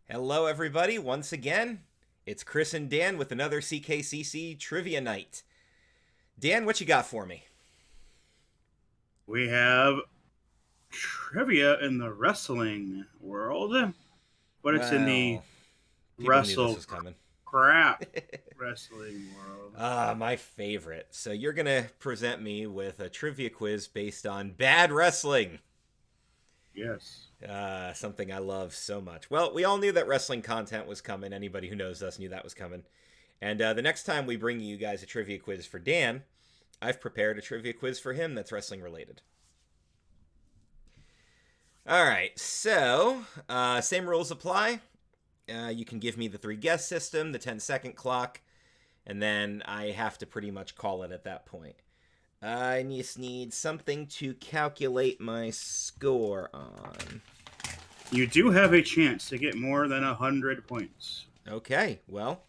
Hello, everybody. Once again, it's Chris and Dan with another CKCC Trivia Night. Dan, what you got for me? We have trivia in the wrestling world, but it's in the Well, people knew this wrestle was coming. crap wrestling world. My favorite. So you're going to present me with a trivia quiz based on bad wrestling. Yes. Something I love so much. Well, we all knew that wrestling content was coming. Anybody who knows us knew that was coming. And the next time we bring you guys a trivia quiz for Dan, I've prepared a trivia quiz for him that's wrestling related. All right, so same rules apply. You can give me the three guess system, the 10-second clock, and then I have to pretty much call it at that point. I just need something to calculate my score on. You do have a chance to get more than 100 points. Okay, well,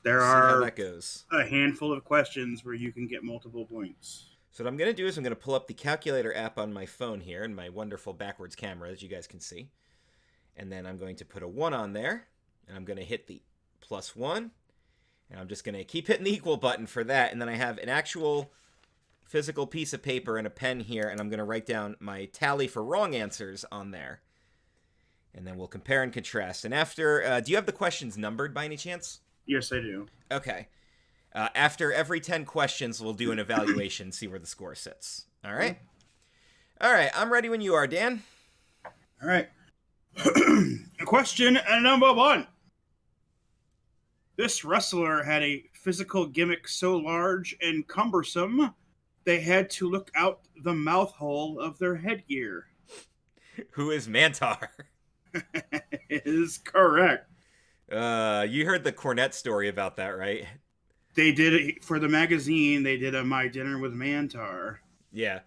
There we'll see how are that goes. a handful of questions where you can get multiple points. So what I'm going to do is I'm going to pull up the calculator app on my phone here and my wonderful backwards camera, as you guys can see. And then I'm going to put a 1 on there, and I'm going to hit the +1. And I'm just going to keep hitting the equal button for that. And then I have an actual physical piece of paper and a pen here, and I'm going to write down my tally for wrong answers on there. And then we'll compare and contrast. And after, do you have the questions numbered by any chance? Yes, I do. Okay. After every 10 questions, we'll do an evaluation, see where the score sits. All right? All right, I'm ready when you are, Dan. All right. Question number 1. This wrestler had a physical gimmick so large and cumbersome, they had to look out the mouth hole of their headgear. Who is Mantar? Is correct. You heard the Cornette story about that, right? They did it for the magazine. They did a My Dinner with Mantar. Yeah.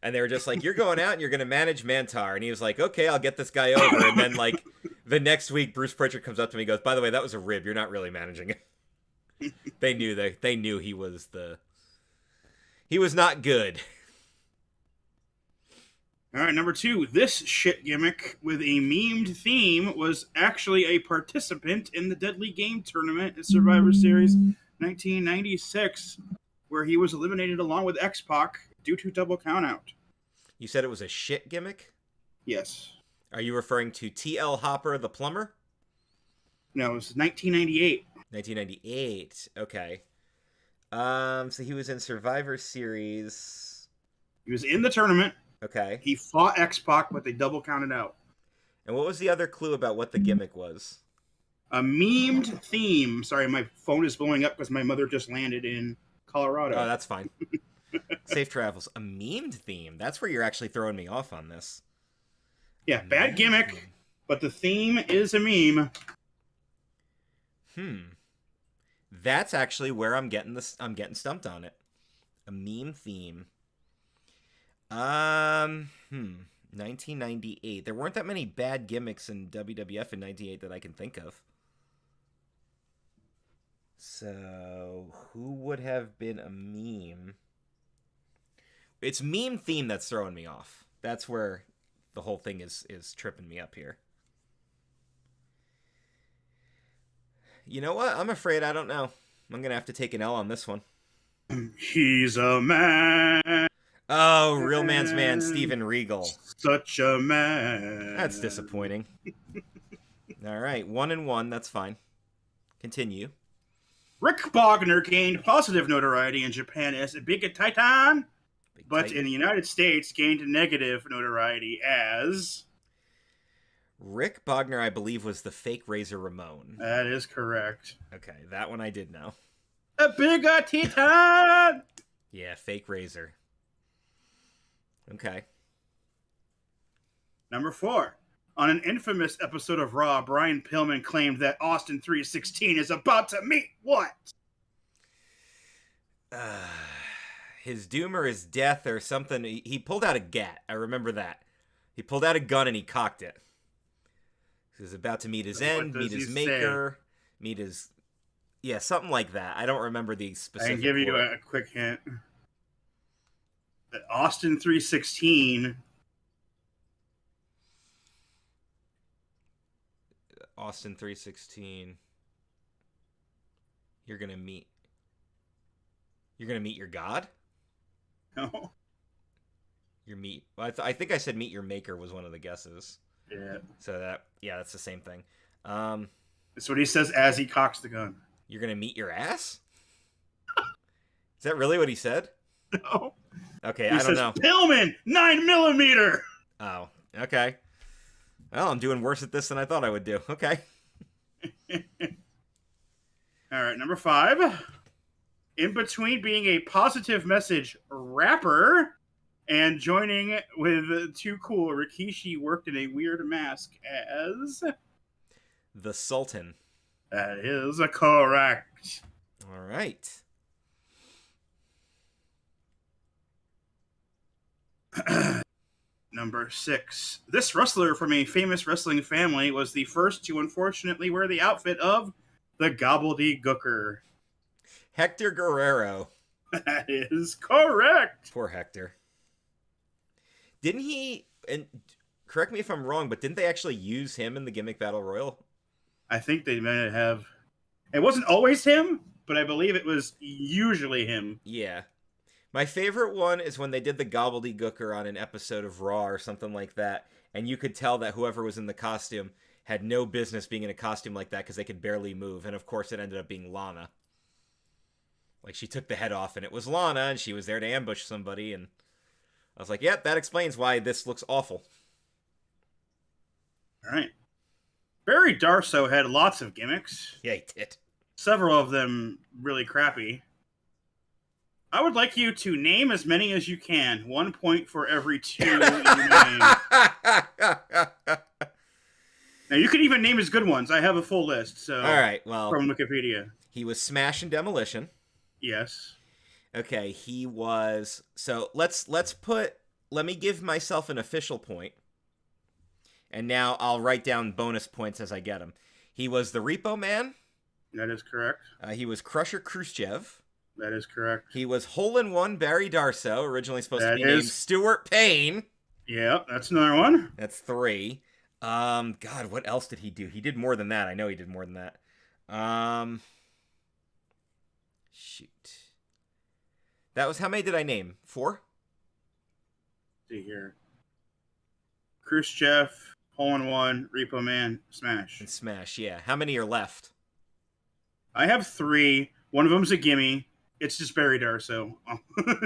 And they were just like, you're going out and you're going to manage Mantar. And he was like, okay, I'll get this guy over. And then, like, the next week, Bruce Pritchard comes up to me and goes, by the way, that was a rib. You're not really managing it. They knew he was not good. All right, number 2. This shit gimmick with a memed theme was actually a participant in the Deadly Game tournament at Survivor Series 1996, where he was eliminated along with X-Pac due to double countout. You said it was a shit gimmick? Yes. Are you referring to T.L. Hopper, the plumber? No, it was 1998. 1998. Okay. So he was in Survivor Series. He was in the tournament. Okay. He fought X-Pac, but they double counted out. And what was the other clue about what the gimmick was? A memed theme. Sorry, my phone is blowing up because my mother just landed in Colorado. Oh, that's fine. Safe travels. A memed theme. That's where you're actually throwing me off on this. Yeah, bad gimmick, but the theme is a meme. That's actually where I'm getting this. I'm getting stumped on it. A meme theme. 1998. There weren't that many bad gimmicks in WWF in 98 that I can think of. So, who would have been a meme? It's meme theme that's throwing me off. That's where the whole thing is tripping me up here. You know what? I'm afraid I don't know. I'm going to have to take an L on this one. He's a man. Oh, real man's man, Steven Regal. Such a man. That's disappointing. All right, 1-1. That's fine. Continue. Rick Bogner gained positive notoriety in Japan as a big titan, but in the United States gained negative notoriety as... Rick Bogner, I believe, was the fake Razor Ramon. That is correct. Okay, that one I did know. A big titan! Yeah, fake Razor. Okay. Number 4. On an infamous episode of Raw, Brian Pillman claimed that Austin 316 is about to meet what? His doom or his death or something. He pulled out a gat. I remember that. He pulled out a gun and he cocked it. He was about to meet his end, meet his maker, meet his... Yeah, something like that. I don't remember the specific... I can give you a quick hint. That Austin 316 Austin 316. You're gonna meet your God. No. I think I said meet your maker was one of the guesses. Yeah. So that's the same thing. That's what he says as he cocks the gun. You're gonna meet your ass. Is that really what he said? No. Okay, He I don't says, know. Pillman, 9mm. Oh, okay. Well, I'm doing worse at this than I thought I would do. Okay. All right, number 5. In between being a positive message rapper and joining with Too Cool, Rikishi worked in a weird mask as... The Sultan. That is correct. All right. Number 6. This wrestler from a famous wrestling family was the first to unfortunately wear the outfit of the Gobbledygooker. Hector Guerrero. That is correct. Poor Hector. Didn't he, and correct me if I'm wrong, but didn't they actually use him in the Gimmick Battle Royal? I think they might have. It wasn't always him, but I believe it was usually him. Yeah. My favorite one is when they did the Gobbledygooker on an episode of Raw or something like that, and you could tell that whoever was in the costume had no business being in a costume like that because they could barely move, and of course it ended up being Lana. Like, she took the head off, and it was Lana, and she was there to ambush somebody, and I was like, yep, that explains why this looks awful. All right. Barry Darsow had lots of gimmicks. Yeah, he did. Several of them really crappy. I would like you to name as many as you can. 1 point for every 2 you name. Now, you can even name his good ones. I have a full list. So, all right, well, from Wikipedia. He was Smash and Demolition. Yes. Okay, he was... So, let me give myself an official point. And now I'll write down bonus points as I get them. He was the Repo Man. That is correct. He was Crusher Khrushchev. That is correct. He was Hole-in-One Barry Darsow, originally supposed to be named Stuart Payne. Yeah, that's another one. That's 3. God, what else did he do? He did more than that. I know he did more than that. Shoot. That was, how many did I name? 4? Let's see here. Khrushchev, Hole-in-One, Repo Man, Smash. And Smash, yeah. How many are left? I have 3. One of them's a gimme. It's just Barry Darsow.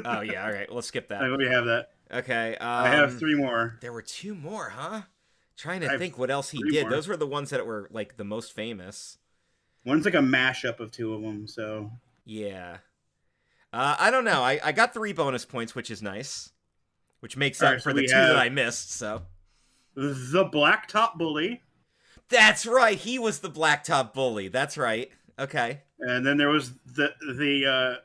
Oh, yeah, all right. Well, let's skip that. Let me have that. Okay. I have 3 more. There were 2 more, huh? Trying to think what else he did. More. Those were the ones that were, like, the most famous. One's like a mashup of 2 of them, so... Yeah. I don't know. I got 3 bonus points, which is nice. Which makes up for the 2 that I missed, so... The Blacktop Bully. That's right. He was the Blacktop Bully. That's right. Okay. And then there was the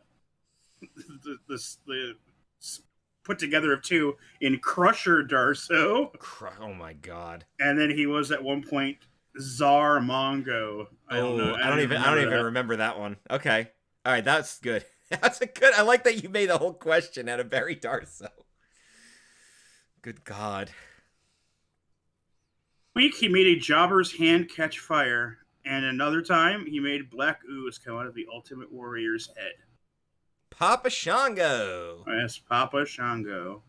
put together of 2 in Crusher Darsow. Oh my god. And then he was at one point Czar Mongo. I don't even remember that one. Okay. All right, that's good. That's a good. I like that you made the whole question out of Barry Darsow. Good god. Week he made a jobber's hand catch fire. And another time, he made black ooze come out of the Ultimate Warrior's head. Papa Shango. Yes, Papa Shango.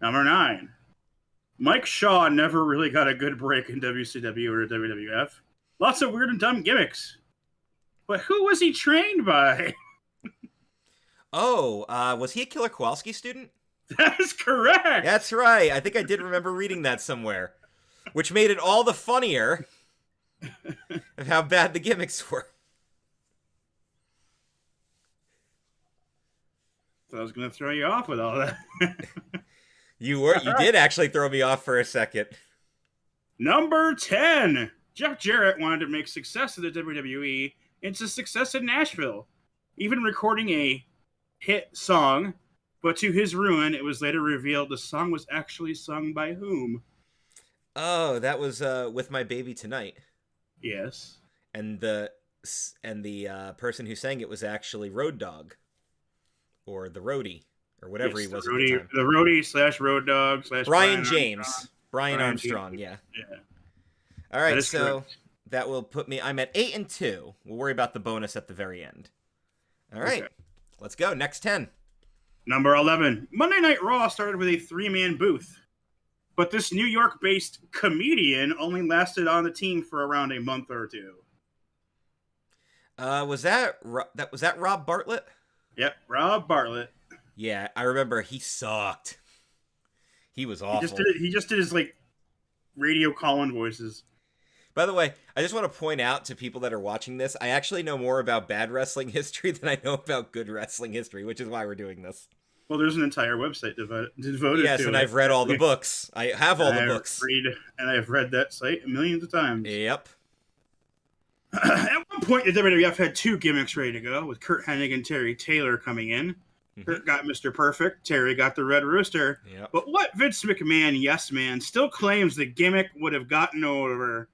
Number 9. Mike Shaw never really got a good break in WCW or WWF. Lots of weird and dumb gimmicks. But who was he trained by? Was he a Killer Kowalski student? That is correct. That's right. I think I did remember reading that somewhere. Which made it all the funnier of how bad the gimmicks were. So I was going to throw you off with all that. You did actually throw me off for a second. Number 10. Jeff Jarrett wanted to make success in the WWE into success in Nashville, even recording a hit song. But to his ruin, it was later revealed the song was actually sung by whom? Oh, that was With My Baby Tonight. Yes. And the person who sang it was actually Road Dogg, or the Roadie, or whatever he was at the time. The Roadie / Road Dogg / Brian James. Brian Brian Armstrong, T. yeah. Yeah. All That right, is so correct. that will put me. I'm at 8-2. We'll worry about the bonus at the very end. All right, Okay. let's go. Next 10. Number 11. Monday Night Raw started with a 3-man booth. But this New York-based comedian only lasted on the team for around a month or two. Was that Rob Bartlett? Yep, Rob Bartlett. Yeah, I remember he sucked. He was He just awful. did it. He just did his like radio call-in voices. By the way, I just want to point out to people that are watching this, I actually know more about bad wrestling history than I know about good wrestling history, which is why we're doing this. Well, there's an entire website devoted Yes, to it. and I've read all the books. I have all the books. I've read that site millions of times. Yep. At one point, the WWF had 2 gimmicks ready to go, with Kurt Hennig and Terry Taylor coming in. Kurt got Mr. Perfect, Terry got the Red Rooster. Yep. But what Vince McMahon, yes man, still claims the gimmick would have gotten over?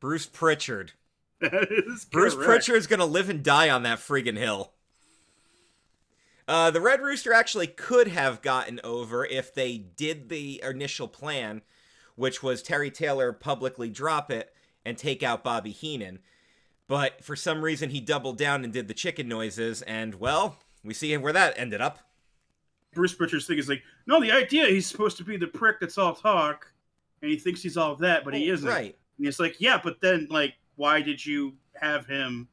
Bruce Pritchard. That is Bruce correct. Pritchard's gonna live and die on that friggin' hill. The Red Rooster actually could have gotten over if they did the initial plan, which was Terry Taylor publicly drop it and take out Bobby Heenan. But for some reason, he doubled down and did the chicken noises, and, well, we see where that ended up. Bruce Pritchard's thing is like, no, the idea he's supposed to be the prick that's all talk, and he thinks he's all that, but he isn't. Right. And it's like, yeah, but then, like, why did you have him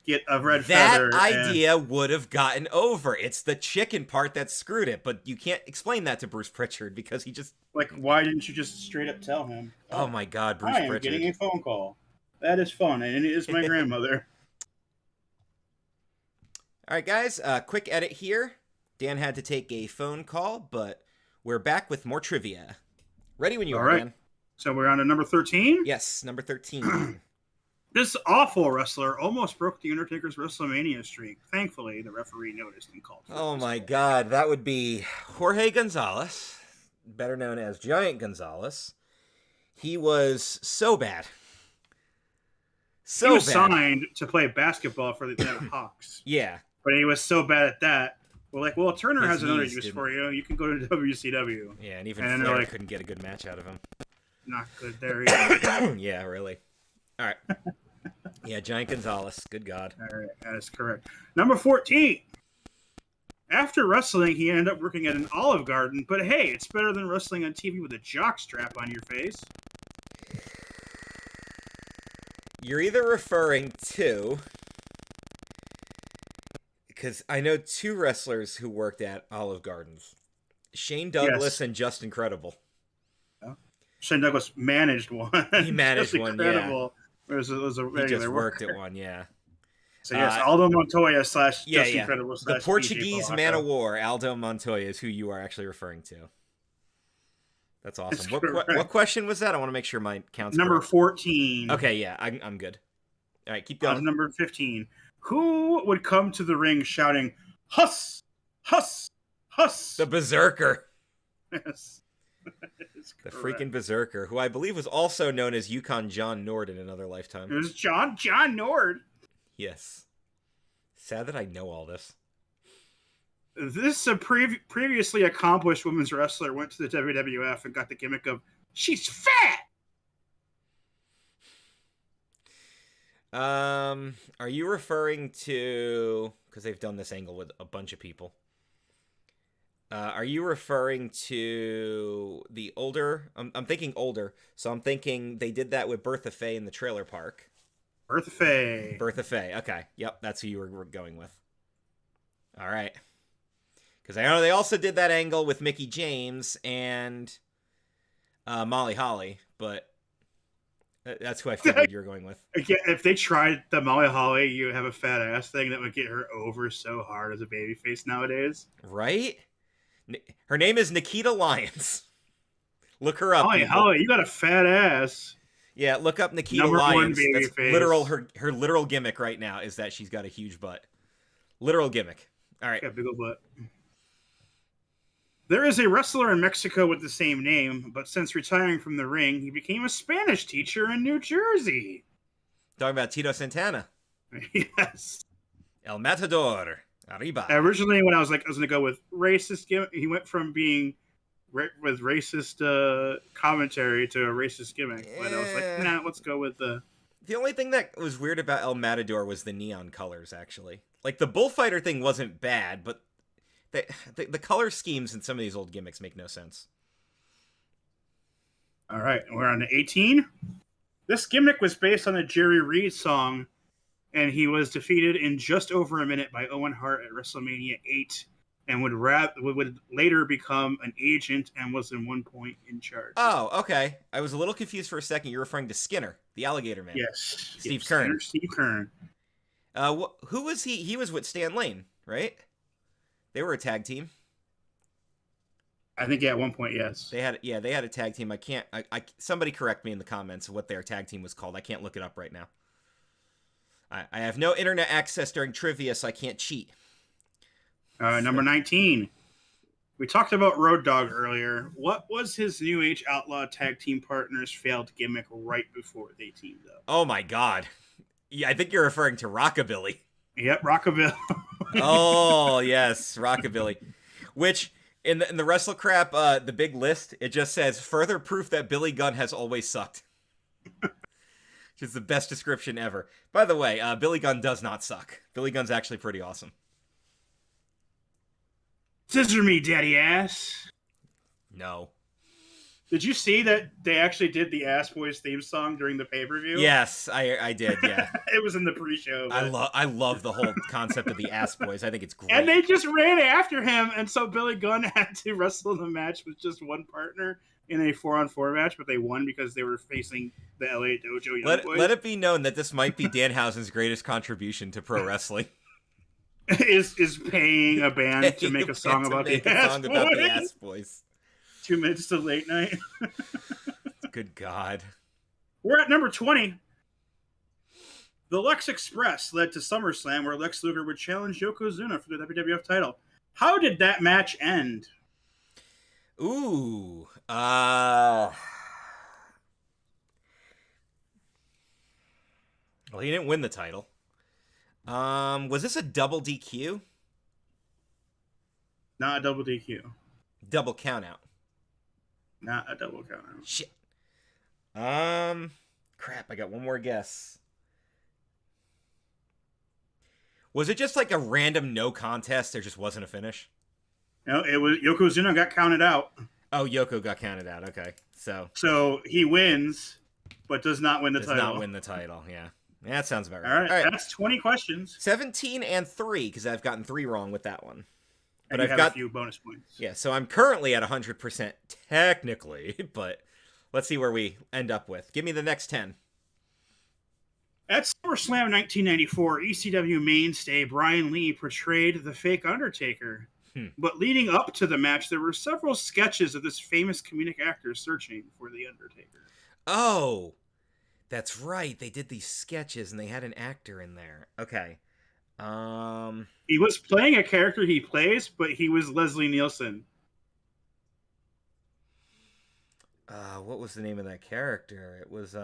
get a red That feather? idea would have gotten over. It's the chicken part that screwed it, but you can't explain that to Bruce Pritchard because he just... Like, why didn't you just straight up tell him? Oh my God, Bruce I am Pritchard. getting a phone call. That is fun, and it is my grandmother. All right, guys, quick edit here. Dan had to take a phone call, but we're back with more trivia. Ready when you All are, right. Dan. So we're on to number 13. Yes, number 13. This awful wrestler almost broke The Undertaker's WrestleMania streak. Thankfully, the referee noticed and called for Oh it. my God, that would be Jorge Gonzalez, better known as Giant Gonzalez. He was so bad. He was signed to play basketball for the Atlanta Hawks. Yeah. But he was so bad at that. We're like, well, Turner His has another knees use didn't- for you. You can go to WCW. Yeah, and even And Flair they're like- couldn't get a good match out of him. Not good there either. Yeah, really. All right. Yeah, Giant Gonzalez. Good God. All right, that is correct. Number 14. After wrestling, he ended up working at an Olive Garden. But hey, it's better than wrestling on TV with a jock strap on your face. You're either referring to... Because I know 2 wrestlers who worked at Olive Gardens. Shane Douglas Yes. and Just Incredible. Shane Douglas managed one. He managed Just one, incredible. It was a He regular just worked worker. at one, yeah. So yes, Aldo Montoya / Just Yeah. Incredible / The Portuguese PJ man Blanco. of war, Aldo Montoya, is who you are actually referring to. That's awesome. That's What correct. question was that? I want to make sure my count's Number correct. 14. Okay, yeah, I'm good. All right, keep On to going. number 15. Who would come to the ring shouting, "Huss! Huss! Huss!" The Berserker. Yes. That is The correct. freaking Berserker, who I believe was also known as Yukon John Nord in another It lifetime. was John Nord. Yes. Sad that I know all this. This previously accomplished women's wrestler went to the WWF and got the gimmick of "she's fat." Are you referring to, because they've done this angle with a bunch of people, are you referring to the older, I'm thinking older, so I'm thinking they did that with Bertha Faye in the trailer park. Bertha Faye. Bertha Faye, okay, yep, that's who you were going with. All right. Because I know they also did that angle with Mickey James and Molly Holly, but that's who I figured you were going with. Again, if they tried the Molly Holly, you have a fat ass thing that would get her over so hard as a babyface nowadays. Right? Her name is Nikita Lyons. Look her up. Molly people. Holly, you got a fat ass. Yeah, look up Nikita Number one Lyons. baby That's face. literal. Her literal gimmick right now is that she's got a huge butt. Literal gimmick. All right. Got a big old butt. There is a wrestler in Mexico with the same name, but since retiring from the ring, he became a Spanish teacher in New Jersey. Talking about Tito Santana. Yes. El Matador. Arriba. Originally, when I was going to go with racist gimmick, he went from being with racist commentary to a racist gimmick. But I was like, Eh. nah, let's go with the. The only thing that was weird about El Matador was the neon colors, actually. Like, the bullfighter thing wasn't bad, but the color schemes in some of these old gimmicks make no sense. All right, we're on to 18. This gimmick was based on a Jerry Reed song, and he was defeated in just over a minute by Owen Hart at WrestleMania 8, and would later become an agent and was at one point in charge. Oh, okay. I was a little confused for a second. You're referring to Skinner, the alligator man. Yes. Steve Kern. Steve Kern. Who was he? He was with Stan Lane, right? They were a tag team. I think at one point, yes. They had a tag team. Somebody correct me in the comments what their tag team was called. I can't look it up right now. I have no internet access during trivia, so I can't cheat. Number 19. We talked about Road Dogg earlier. What was his New Age Outlaw tag team partner's failed gimmick right before they teamed up? Oh my god. Yeah, I think you're referring to Rockabilly. Yep, Rockabilly. Oh, yes, Rockabilly. Which, in the Wrestle Crap, the big list, it just says, further proof that Billy Gunn has always sucked. Which is the best description ever. By the way, Billy Gunn does not suck. Billy Gunn's actually pretty awesome. Scissor me, daddy ass. No. Did you see that they actually did the Ass Boys theme song during the pay-per-view? Yes, I did, yeah. It was in the pre-show. But... I love the whole concept of the Ass Boys. I think it's great. And they just ran after him, and so Billy Gunn had to wrestle the match with just one partner in a 4-on-4 match, but they won because they were facing the LA Dojo Young Boys. Let it be known that this might be Danhausen's greatest contribution to pro wrestling. is paying a band to make a song about the Ass Boys. 2 minutes to late night. Good God. We're at number 20. The Lex Express led to SummerSlam, where Lex Luger would challenge Yokozuna for the WWF title. How did that match end? Ooh. Well, he didn't win the title. Was this a double DQ? Not a double DQ. Double countout. Not a double countout. Shit. Crap, I got one more guess. Was it just like a random no contest? There just wasn't a finish? No, it was Yokozuna got counted out. Oh, Yoko got counted out. Okay. So he wins, but does not win the title. Does not win the title, yeah. Yeah, that sounds about right. All right, that's 20 questions. 17 and 3, because I've gotten 3 wrong with that one. But I've got a few bonus points. Yeah, so I'm currently at 100% technically, but let's see where we end up with. Give me the next 10. At SummerSlam 1994, ECW mainstay Brian Lee portrayed the fake Undertaker. But leading up to the match, there were several sketches of this famous comedic actor searching for the Undertaker. Oh, that's right. They did these sketches and they had an actor in there. Okay. He was playing a character he plays, but he was Leslie Nielsen. What was the name of that character? It was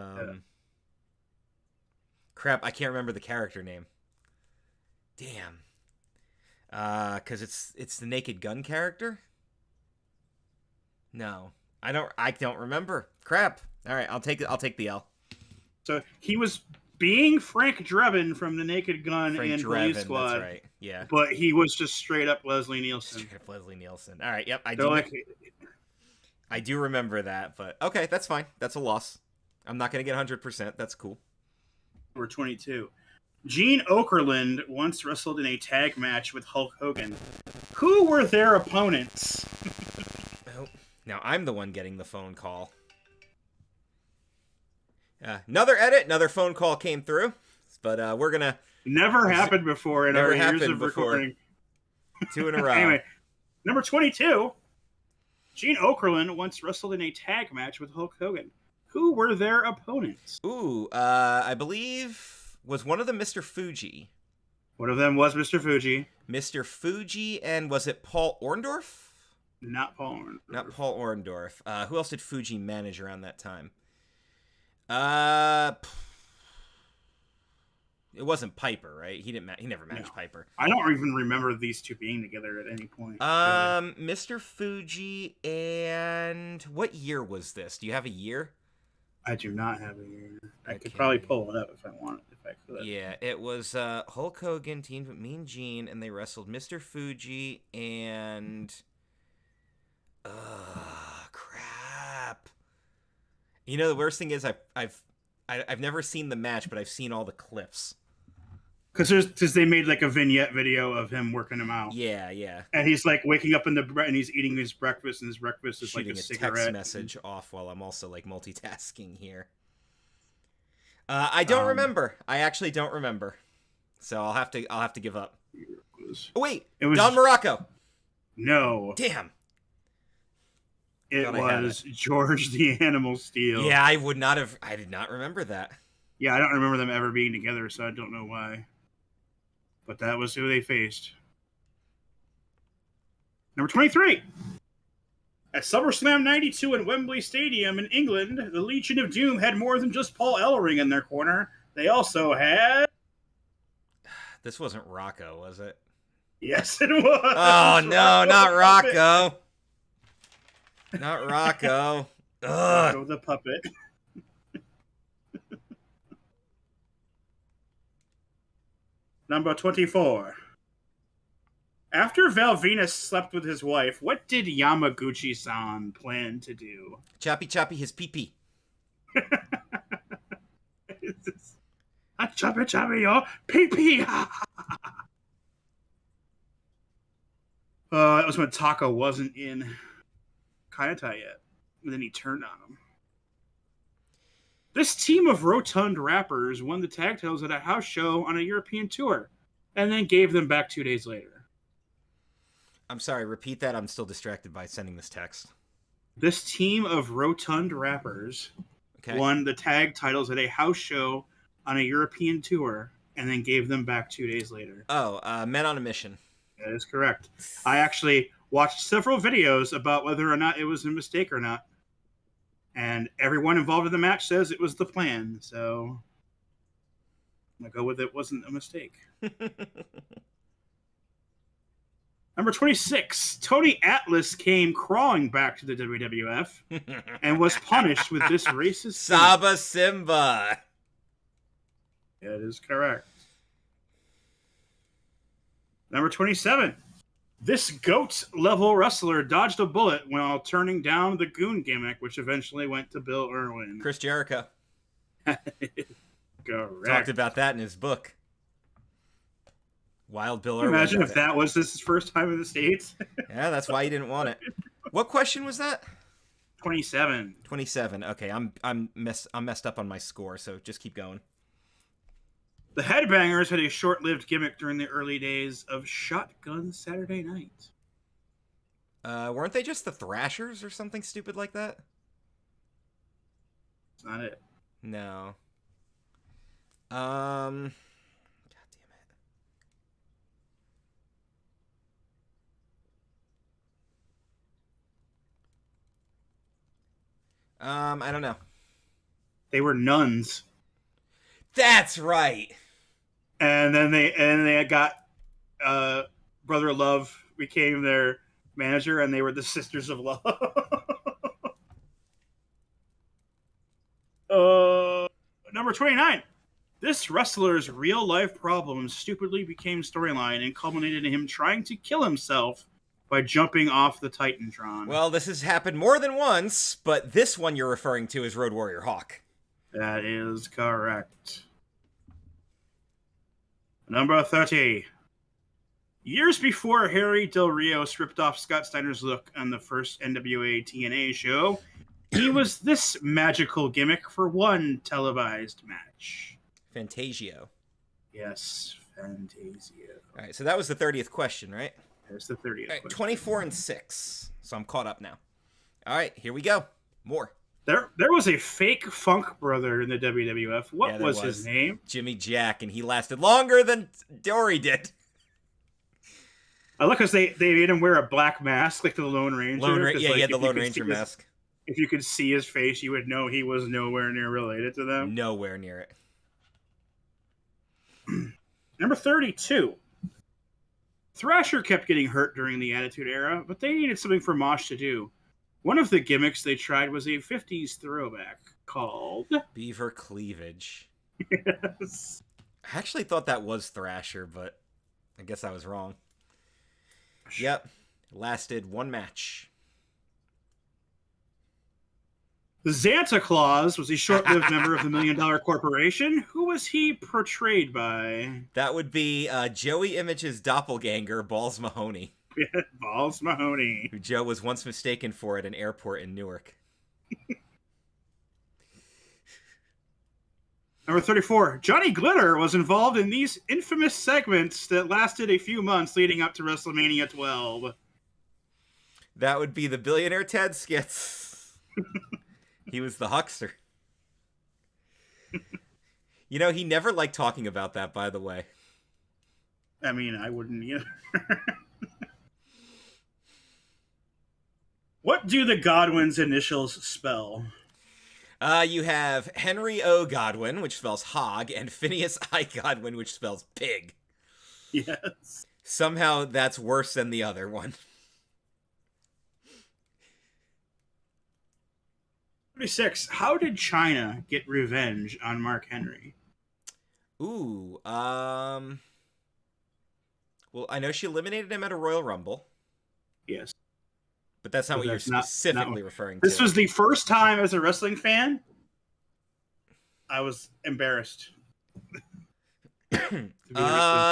crap, I can't remember the character name. Damn. Cuz it's the Naked Gun character? No. I don't remember. Crap. All right, I'll take the L. So he was being Frank Drebin from the Naked Gun and Police Squad. That's right. Yeah. But he was just straight up Leslie Nielsen. Straight up Leslie Nielsen. All right. Yep. I do remember that, but okay, that's fine. That's a loss. I'm not going to get 100%. That's cool. Number 22. Gene Okerlund once wrestled in a tag match with Hulk Hogan. Who were their opponents? Oh, now I'm the one getting the phone call. Another edit, another phone call came through, but we're gonna. Never happened before in our years of recording. 2 in a row. Anyway, number 22. Gene Okerlund once wrestled in a tag match with Hulk Hogan. Who were their opponents? Ooh, I believe was one of them Mr. Fuji. One of them was Mr. Fuji. Mr. Fuji, and was it Paul Orndorff? Not Paul Orndorff. Not Paul Orndorff. Who else did Fuji manage around that time? It wasn't Piper, right? He didn't. He never matched No. Piper. I don't even remember these two being together at any point. Really. Mr. Fuji, and what year was this? Do you have a year? I do not have a year. I could Okay. probably pull it up if I wanted. If I could. Yeah, it was Hulk Hogan, Mean Gene, and they wrestled Mr. Fuji and. Crap. You know, the worst thing is I've never seen the match, but I've seen all the clips. Because they made like a vignette video of him working him out. Yeah, yeah. And he's like waking up and he's eating his breakfast, and his breakfast is Shooting like a text cigarette. message off while I'm also like multitasking here. I don't remember. I actually don't remember. So I'll have to give up. Oh wait, it was Don Morocco. No. Damn. It was George the Animal Steel. Yeah, I did not remember that. Yeah, I don't remember them ever being together, so I don't know why. But that was who they faced. Number 23. At SummerSlam 92 in Wembley Stadium in England, the Legion of Doom had more than just Paul Ellering in their corner. They also had... This wasn't Rocco, was it? Yes, it was. Oh, no, not Rocco. Not Rocco. Ugh. Rocco the puppet. Number 24. After Val Venus slept with his wife, what did Yamaguchi-san plan to do? Choppy his pee-pee. Choppy your pee-pee. That was when Taka wasn't in Kayatai yet. And then he turned on him. This team of rotund rappers won the tag titles at a house show on a European tour, and then gave them back 2 days later. I'm sorry, repeat that. I'm still distracted by sending this text. This team of rotund rappers won the tag titles at a house show on a European tour, and then gave them back 2 days later. Oh, Men on a Mission. That is correct. I actually watched several videos about whether or not it was a mistake or not. And everyone involved in the match says it was the plan, so I'm going to go with it wasn't a mistake. Number 26, Tony Atlas came crawling back to the WWF and was punished with this racist... Saba Simba! That is correct. Number 27. This GOAT-level wrestler dodged a bullet while turning down the Goon gimmick, which eventually went to Bill Irwin. Chris Jericho. Correct. Talked about that in his book. Wild Bill Irwin. Imagine if that was his first time in the States. Yeah, that's why he didn't want it. What question was that? 27. 27. Okay, I'm messed up on my score, so just keep going. The Headbangers had a short-lived gimmick during the early days of Shotgun Saturday Night. Weren't they just the Thrashers or something stupid like that? That's not it. No. God damn it. I don't know. They were nuns. That's right. And then they got Brother Love became their manager, and they were the Sisters of Love. Number 29. This wrestler's real-life problems stupidly became storyline and culminated in him trying to kill himself by jumping off the Titantron. Well, this has happened more than once, but this one you're referring to is Road Warrior Hawk. That is correct. Number 30. Years before Harry Del Rio stripped off Scott Steiner's look on the first NWA TNA show, he was this magical gimmick for one televised match. Fantasio. Yes, Fantasio. All right, so that was the 30th question, right? That's the 30th All right, question. 24 and 6. So I'm caught up now. All right, here we go. More. There was a fake Funk brother in the WWF. What was his name? Jimmy Jack, and he lasted longer than Dory did. I look because they made him wear a black mask like the Lone Ranger. Yeah, he had the Lone Ranger mask. If you could see his face, you would know he was nowhere near related to them. Nowhere near it. Number 32. Thrasher kept getting hurt during the Attitude Era, but they needed something for Mosh to do. One of the gimmicks they tried was a 50s throwback called Beaver Cleavage. Yes. I actually thought that was Thrasher, but I guess I was wrong. Yep. Lasted one match. The Santa Claus was a short-lived member of the $1 Million Corporation. Who was he portrayed by? That would be Joey Image's doppelganger, Balls Mahoney. Balls Mahoney. Who Joe was once mistaken for at an airport in Newark. Number 34. Johnny Glitter was involved in these infamous segments that lasted a few months leading up to WrestleMania 12. That would be the Billionaire Ted skits. He was the huckster. You know, he never liked talking about that, by the way. I mean, I wouldn't either. What do the Godwins' initials spell? You have Henry O. Godwin, which spells hog, and Phineas I. Godwin, which spells pig. Yes. Somehow that's worse than the other one. 36. How did China get revenge on Mark Henry? Ooh, well, I know she eliminated him at a Royal Rumble. Yes. But that's not what you're specifically referring to. This was the first time as a wrestling fan I was embarrassed.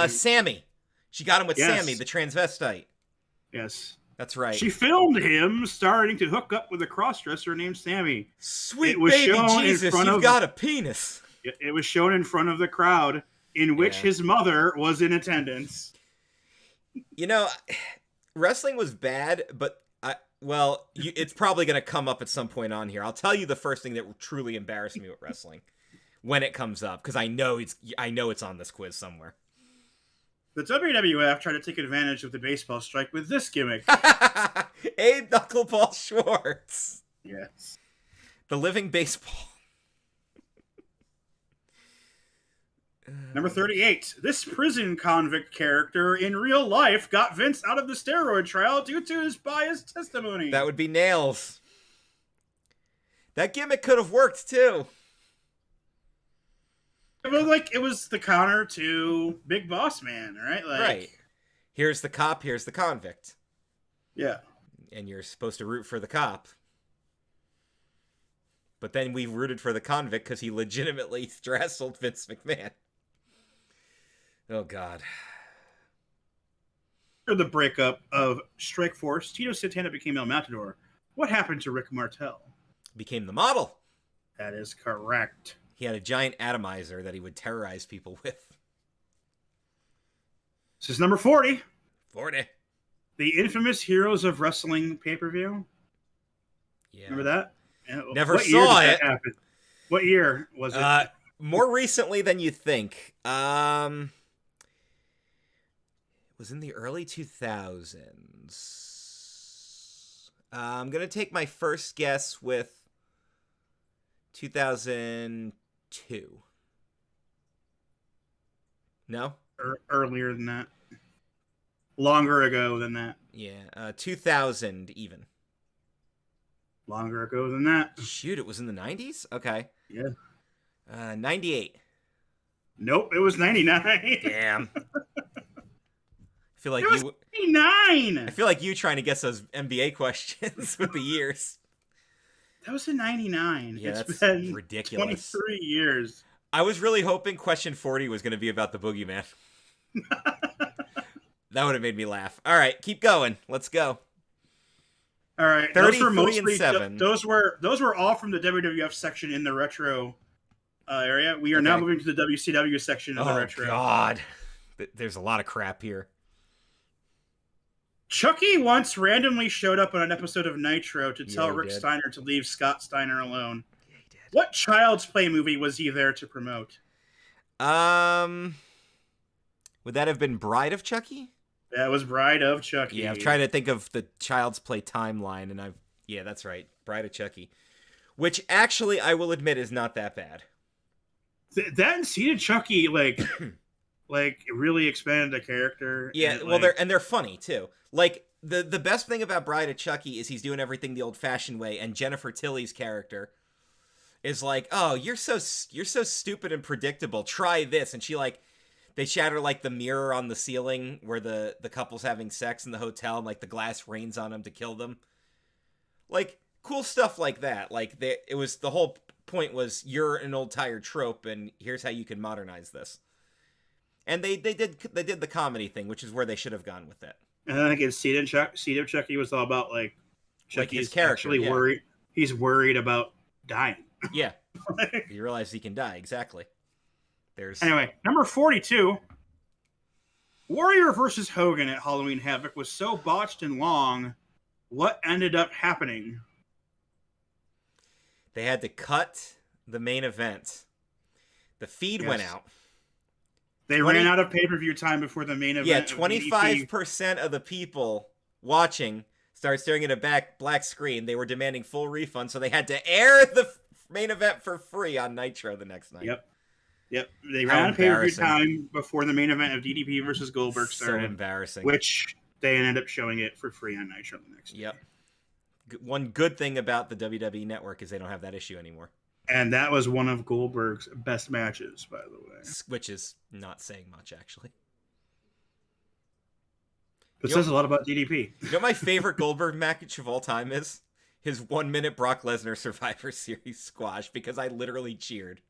Sammy. She got him with Yes. Sammy, the transvestite. Yes. That's right. She filmed him starting to hook up with a crossdresser named Sammy. Sweet baby Jesus, you've got a penis. It was shown in front of the crowd, in which his mother was in attendance. You know, wrestling was bad, but it's probably going to come up at some point on here. I'll tell you the first thing that truly embarrassed me with wrestling when it comes up, because I know it's on this quiz somewhere. The WWF tried to take advantage of the baseball strike with this gimmick. Abe Knuckleball Schwartz. Yes. The living baseball. Number 38. This prison convict character in real life got Vince out of the steroid trial due to his biased testimony. That would be Nails. That gimmick could have worked too. It was the counter to Big Boss Man, right? Right. Here's the cop, here's the convict. Yeah. And you're supposed to root for the cop. But then we rooted for the convict because he legitimately wrestled Vince McMahon. Oh, God. After the breakup of Strike Force, Tito Santana became El Matador. What happened to Rick Martel? Became the model. That is correct. He had a giant atomizer that he would terrorize people with. This is number 40. 40. The infamous Heroes of Wrestling pay-per-view. Yeah. Remember that? Never saw it. What year was it? More recently than you think. It was in the early 2000s. I'm going to take my first guess with 2002. No? Earlier than that. Longer ago than that. Yeah, 2000 even. Longer ago than that. Shoot, it was in the 90s? Okay. Yeah. 98. Nope, it was 99. Damn. I feel like 99. I feel like you trying to guess those NBA questions with the years. That was in 99. Yeah, it's that's been ridiculous. 23 years. I was really hoping question 40 was going to be about the Boogeyman. That would have made me laugh. All right, keep going. Let's go. All right, 33 and 7. Those were all from the WWF section in the retro area. We are now moving to the WCW section of the retro. Oh, God. There's a lot of crap here. Chucky once randomly showed up on an episode of Nitro to tell Rick did. Steiner to leave Scott Steiner alone. Yeah, he did. What Child's Play movie was he there to promote? Would that have been Bride of Chucky? That was Bride of Chucky. Yeah, I'm trying to think of the Child's Play timeline, and yeah, that's right. Bride of Chucky. Which, actually, I will admit is not that bad. That and Seed of Chucky, like Like, it really expanded the character. Yeah, And well, like, they're funny too. Like the best thing about Bride of Chucky is he's doing everything the old-fashioned way, and Jennifer Tilly's character is like, "Oh, you're so stupid and predictable. Try this," and she like they shatter like the mirror on the ceiling where the couple's having sex in the hotel, and like the glass rains on them to kill them. Like cool stuff like that. Like it was the whole point was you're an old tired trope, and here's how you can modernize this. And they did the comedy thing, which is where they should have gone with it. and then again, Seed of Chucky was all about like Like his Chucky's character, actually yeah. worried. He's worried about dying. Yeah, you realize he can die. Exactly. There's Anyway, number 42. Warrior versus Hogan at Halloween Havoc was so botched and long. What ended up happening? They had to cut the main event. The feed went out. They ran out of pay-per-view time before the main event. Yeah, 25% of the people watching started staring at a black screen. They were demanding full refund, so they had to air the main event for free on Nitro the next night. Yep. They ran out of pay-per-view time before the main event of DDP versus Goldberg started. So embarrassing. Which they ended up showing it for free on Nitro the next day. Yep. One good thing about the WWE Network is they don't have that issue anymore. And that was one of Goldberg's best matches, by the way. Which is not saying much, actually. It says a lot about DDP. You know what my favorite Goldberg match of all time is? His 1-minute Brock Lesnar Survivor Series squash, because I literally cheered.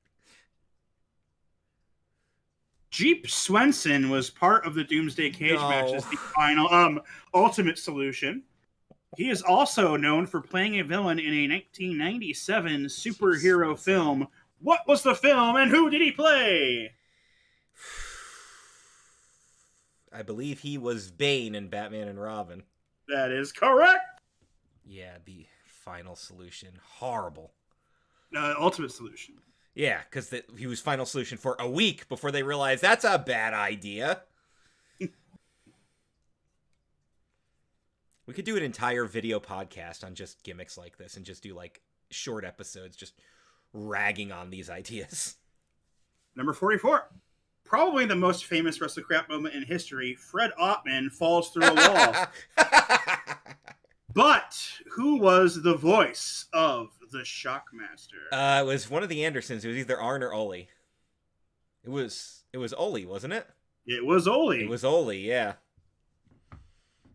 Jeep Swenson was part of the Doomsday Cage match as the final Ultimate Solution. He is also known for playing a villain in a 1997 superhero film. What was the film and who did he play? I believe he was Bane in Batman and Robin. That is correct. Yeah, the final solution. Horrible. Ultimate Solution. Yeah, because he was final solution for a week before they realized that's a bad idea. We could do an entire video podcast on just gimmicks like this and just do like short episodes just ragging on these ideas. Number 44. Probably the most famous Wrestle Crap moment in history. Fred Ottman falls through a wall. But who was the voice of the Shockmaster? It was one of the Andersons. It was either Arn or Ole. It was Ole, wasn't it? It was Ole. It was Ole, yeah.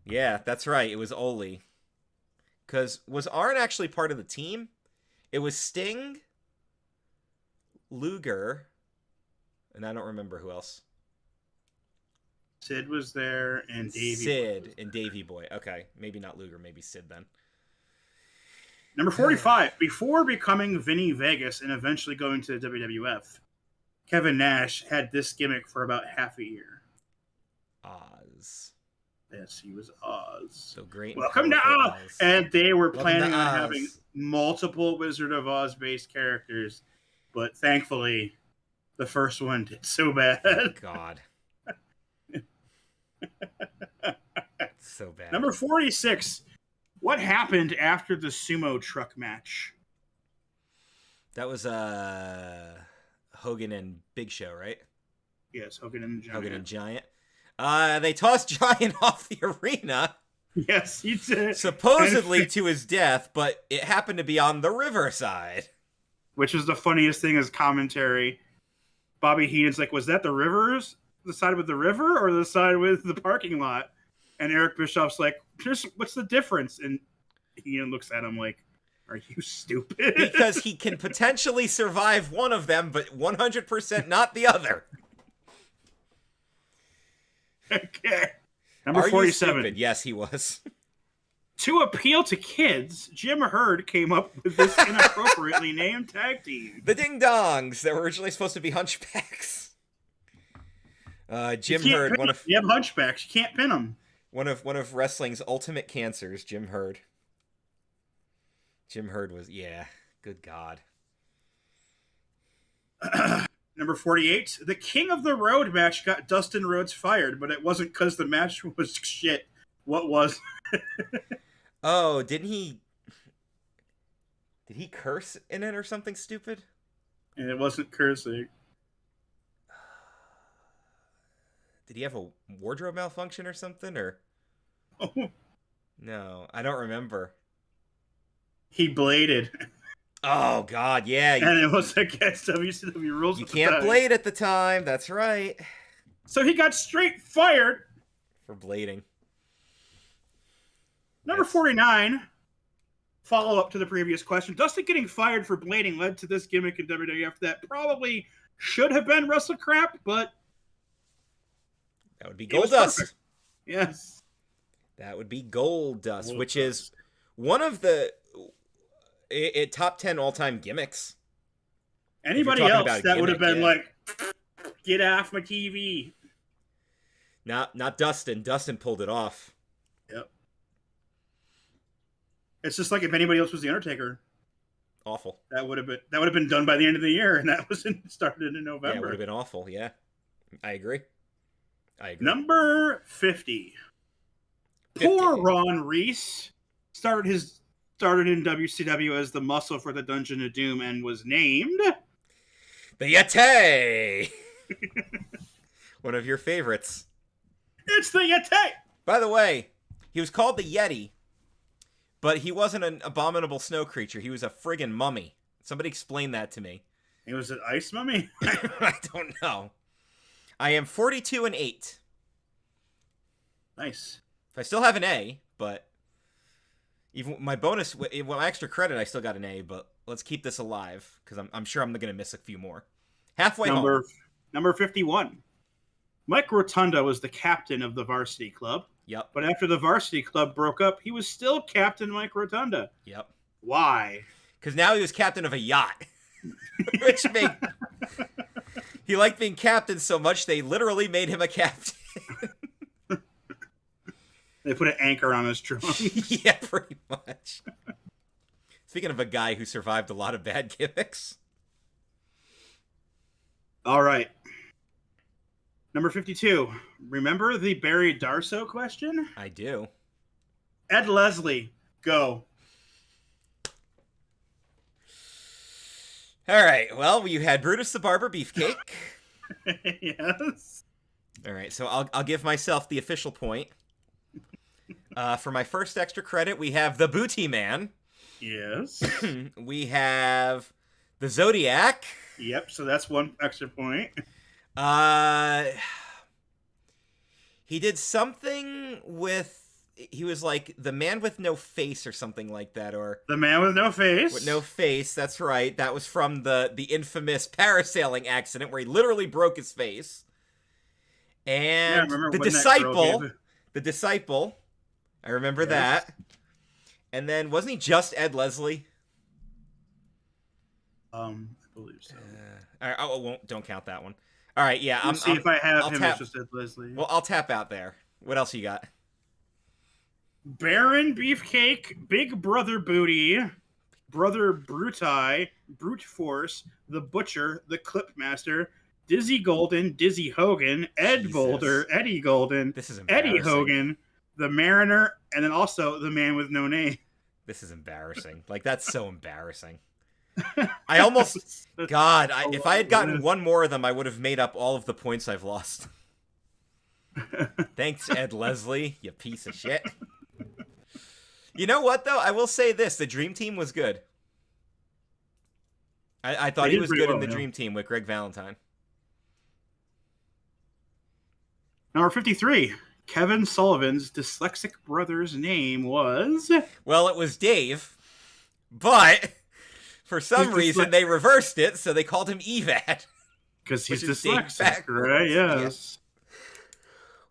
Yeah, that's right. It was Ole. Because was Arn actually part of the team? It was Sting, Luger, and I don't remember who else. Sid was there, and Davey Sid and Davey Boy. Okay, maybe not Luger, maybe Sid then. Number 45. Before becoming Vinny Vegas and eventually going to the WWF, Kevin Nash had this gimmick for about half a year. Oz. Yes, he was Oz. So great. Welcome to Oz. And they were planning on Oz. having multiple Wizard of Oz based characters, but thankfully, the first one did so bad. Oh, God. So bad. Number 46. What happened after the sumo truck match? That was Hogan and Big Show, right? Yes, Hogan and Giant. Hogan and Giant. They tossed Giant off the arena. Yes, he did. Supposedly to his death, but it happened to be on the riverside. Which was the funniest thing as commentary. Bobby Heenan's like, was that the rivers? The side with the river or the side with the parking lot? And Eric Bischoff's like, what's the difference? And Heenan looks at him like, are you stupid? Because he can potentially survive one of them, but 100% not the other. Okay. Number 47. Yes, he was. To appeal to kids, Jim Herd came up with this inappropriately named tag team. The Ding Dongs that were originally supposed to be hunchbacks. Jim Herd, you have hunchbacks. You can't pin them. One of wrestling's ultimate cancers, Jim Herd. Jim Herd was, yeah, good God. Number 48, the King of the Road match got Dustin Rhodes fired, but it wasn't because the match was shit. What was? Oh, did he curse in it or something stupid? And it wasn't cursing. Did he have a wardrobe malfunction or something? Or no, I don't remember. He bladed. Oh God, yeah. And it was against WCW rules You at the can't time. blade at the time. That's right. So he got straight fired. For blading. Number 49. Follow up to the previous question. Dustin getting fired for blading led to this gimmick in WWF that probably should have been wrestle crap, but that would be Goldust. Yes. That would be Goldust, which is one of the top 10 all-time gimmicks. Anybody else that would have been like, get off my TV. Not Dustin. Dustin pulled it off. Yep. It's just like if anybody else was the Undertaker. Awful. That would have been done by the end of the year, and that was started in November. Yeah, it would have been awful. Yeah, I agree. Number 50. Poor Ron Reese started in WCW as the muscle for the Dungeon of Doom and was named the Yeti. One of your favorites. It's the Yeti. By the way, he was called the Yeti, but he wasn't an abominable snow creature. He was a friggin' mummy. Somebody explain that to me. He was an ice mummy? I don't know. I am 42-8. Nice. I still have an A, but even my bonus, my extra credit, I still got an A. But let's keep this alive because I'm sure I'm going to miss a few more. Halfway home. Number 51. Mike Rotunda was the captain of the Varsity Club. Yep. But after the Varsity Club broke up, he was still Captain Mike Rotunda. Yep. Why? Because now he was captain of a yacht, which made he liked being captain so much they literally made him a captain. They put an anchor on his trunk. Yeah, pretty much. Speaking of a guy who survived a lot of bad gimmicks. All right. Number 52. Remember the Barry Darso question? I do. Ed Leslie, go. All right. Well, you had Brutus the Barber Beefcake. Yes. All right. So I'll give myself the official point. For my first extra credit, we have the Booty Man. Yes. We have the Zodiac. Yep. So that's one extra point. He did something with. He was like the man with no face or something like that, or the man with no face. With no face. That's right. That was from the infamous parasailing accident where he literally broke his face. And the disciple. The disciple. I remember that. And then wasn't he just Ed Leslie? I believe so. Don't count that one. All right, yeah. Let's see if I have him as just Ed Leslie. Well, I'll tap out there. What else you got? Baron Beefcake, Big Brother Booty, Brother Brutai, Brute Force, The Butcher, The Clipmaster, Dizzy Golden, Dizzy Hogan, Ed Boulder, Eddie Golden, this is Eddie Hogan, The Mariner, and then also the man with no name. This is embarrassing. Like, that's so embarrassing. I almost... God, if I had gotten one more of them, I would have made up all of the points I've lost. Thanks, Ed Leslie, you piece of shit. You know what, though? I will say this. The Dream Team was good. I thought he was good in the Dream Team with Greg Valentine. Number 53. Kevin Sullivan's dyslexic brother's name was... Well, it was Dave, but for some reason they reversed it, so they called him Evad. Because he's dyslexic, right? Yes.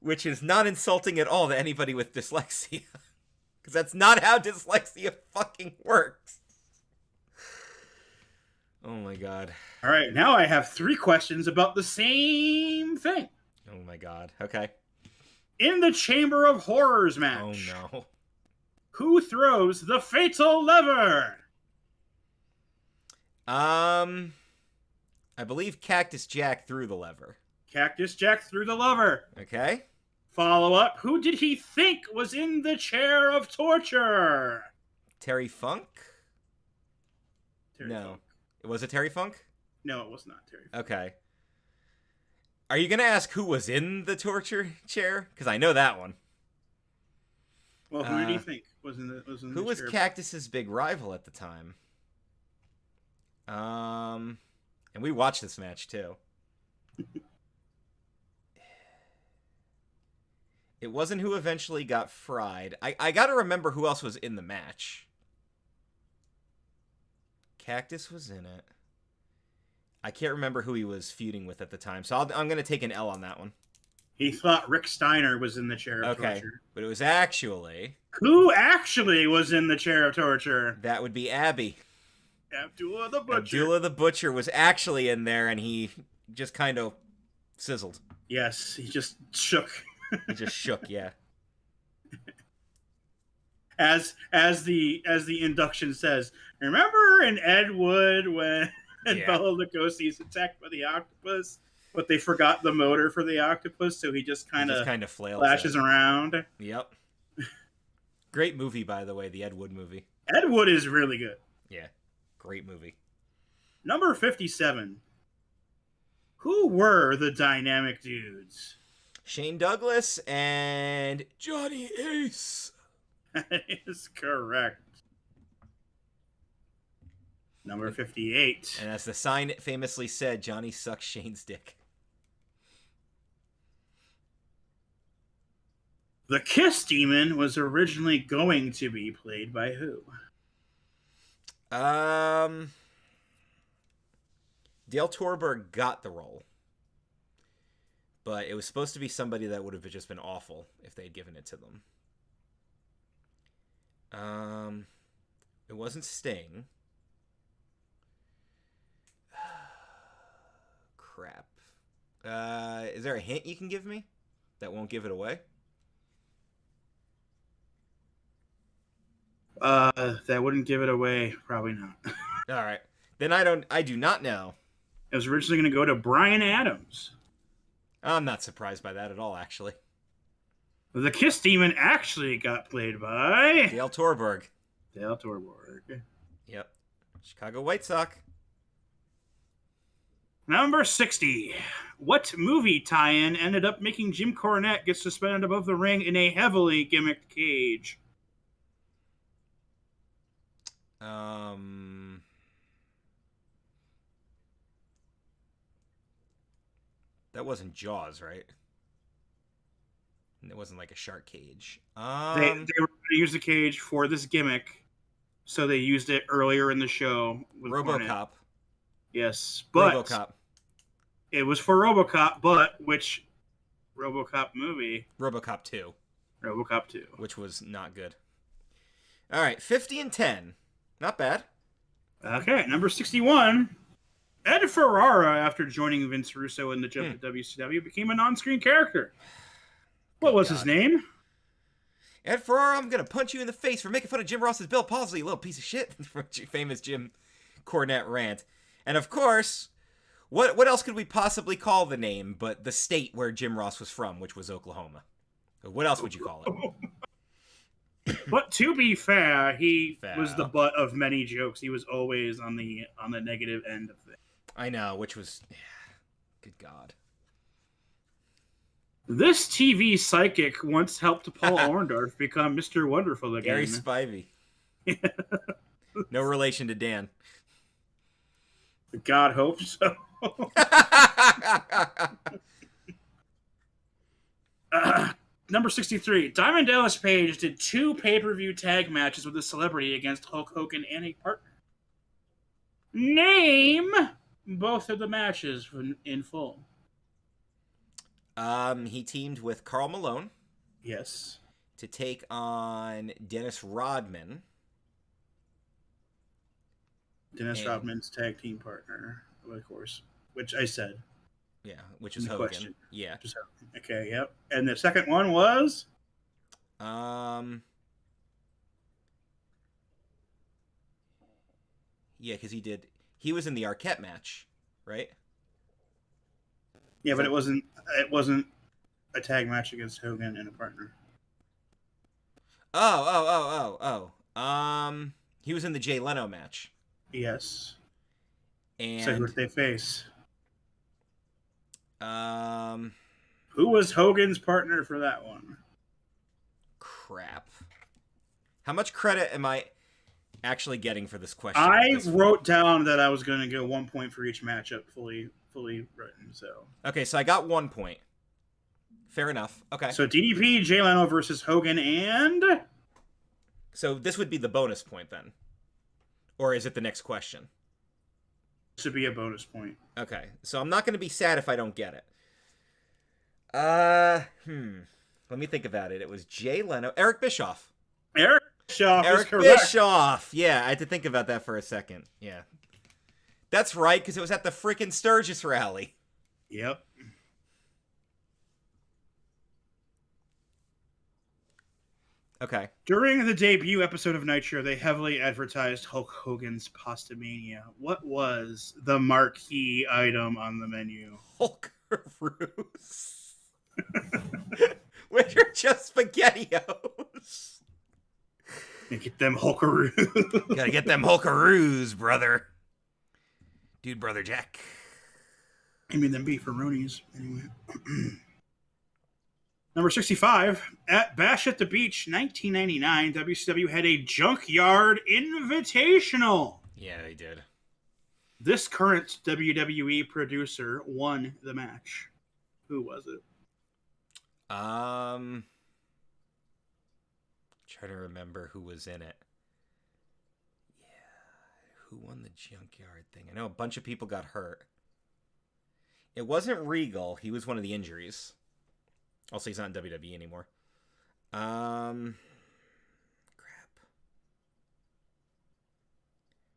Which is not insulting at all to anybody with dyslexia. Because that's not how dyslexia fucking works. Oh my god. All right, now I have 3 questions about the same thing. Oh my god. Okay. In the Chamber of Horrors match. Oh no. Who throws the fatal lever? I believe Cactus Jack threw the lever. Cactus Jack threw the lever. Okay. Follow up. Who did he think was in the chair of torture? Terry Funk? Terry Funk. Was it Terry Funk? No, it was not Terry Funk. Okay. Are you gonna ask who was in the torture chair? Because I know that one. Well, who do you think was in Who the was chair? Cactus's big rival at the time? And we watched this match too. It wasn't who eventually got fried. I gotta remember who else was in the match. Cactus was in it. I can't remember who he was feuding with at the time, so I'm gonna take an L on that one. He thought Rick Steiner was in the chair of Okay, torture. but it was actually Who actually was in the chair of torture? that would be Abby. Abdullah the Butcher. Abdullah the Butcher was actually in there, and he just kind of sizzled. Yes, he just shook. He just shook, yeah. As the induction says, remember in Ed Wood when Bela Lugosi's attacked by the octopus, but they forgot the motor for the octopus, so he just kind of flails flashes around. Yep. Great movie, by the way, the Ed Wood movie. Ed Wood is really good. Yeah, great movie. Number 57. Who were the dynamic dudes? Shane Douglas and Johnny Ace. That is correct. Number 58. And as the sign famously said, Johnny sucks Shane's dick. The Kiss Demon was originally going to be played by who? Dale Torberg got the role. But it was supposed to be somebody that would have just been awful if they had given it to them. It wasn't Sting. Crap. Is there a hint you can give me that won't give it away? That wouldn't give it away. Probably not. All right. Then I do not know. It was originally going to go to Bryan Adams. I'm not surprised by that at all, actually. The Kiss Demon actually got played by Dale Torberg. Dale Torborg. Yep. Chicago White Sox. Number 60. What movie tie-in ended up making Jim Cornette get suspended above the ring in a heavily gimmicked cage? That wasn't Jaws, right? It wasn't like a shark cage. They were going to use the cage for this gimmick, so they used it earlier in the show with RoboCop. Cornette. Yes, but RoboCop. It was for RoboCop, but which RoboCop movie? RoboCop 2. RoboCop 2. Which was not good. All right, 50 and 10. Not bad. Okay, number 61. Ed Ferrara, after joining Vince Russo in the jump to WCW, became a non-screen character. What was his name? Ed Ferrara, I'm going to punch you in the face for making fun of Jim Ross's Bill Pausley, you little piece of shit. Famous Jim Cornette rant. And of course, what else could we possibly call the name but the state where Jim Ross was from, which was Oklahoma? What else would you call it? But to be fair, he was the butt of many jokes. He was always on the negative end of things. I know, which was... Good God. This TV psychic once helped Paul Orndorff become Mr. Wonderful again. Gary Spivey. No relation to Dan. God hopes so. Number 63. Diamond Dallas Page did 2 pay-per-view tag matches with a celebrity against Hulk Hogan and a partner. Name both of the matches in full. He teamed with Karl Malone. Yes. To take on Dennis Rodman. Dennis Rodman's tag team partner, of course, which I said. Yeah, which is Hogan. Question. Yeah. Okay, yep. And the second one was? Yeah, because he was in the Arquette match, right? Yeah, but it wasn't a tag match against Hogan and a partner. Oh. He was in the Jay Leno match. Yes. And so who did they face? Um, Who was Hogan's partner for that one? crap. How much credit am I actually getting for this question? At I this point? wrote down that I was going to go 1 point for each matchup, fully written. Okay, so I got 1 point. Fair enough. Okay. So DDP, Jay Leno versus Hogan, and So this would be the bonus point then, or is it the next question? this would be a bonus point. Okay, so I'm not going to be sad if I don't get it. Let me think about it. It was Jay Leno, Eric Bischoff. Eric Bischoff is Eric correct. Bischoff. Yeah, I had to think about that for a second. Yeah, that's right, because it was at the freaking Sturgis rally. Yep. Okay. During the debut episode of Nitro, they heavily advertised Hulk Hogan's Pasta Mania. What was the marquee item on the menu? Hulkaroos. Which are just SpaghettiOs. Get them Hulkaroos. Gotta get them Hulkaroos, brother. Dude, brother Jack. I mean, them beefaroonies. Anyway. Number 65, at Bash at the Beach 1999, WCW had a Junkyard Invitational. Yeah, they did. This current WWE producer won the match. Who was it? Trying to remember who was in it. Yeah, who won the Junkyard thing? I know a bunch of people got hurt. It wasn't Regal. He was one of the injuries. Also, he's not in WWE anymore. Crap.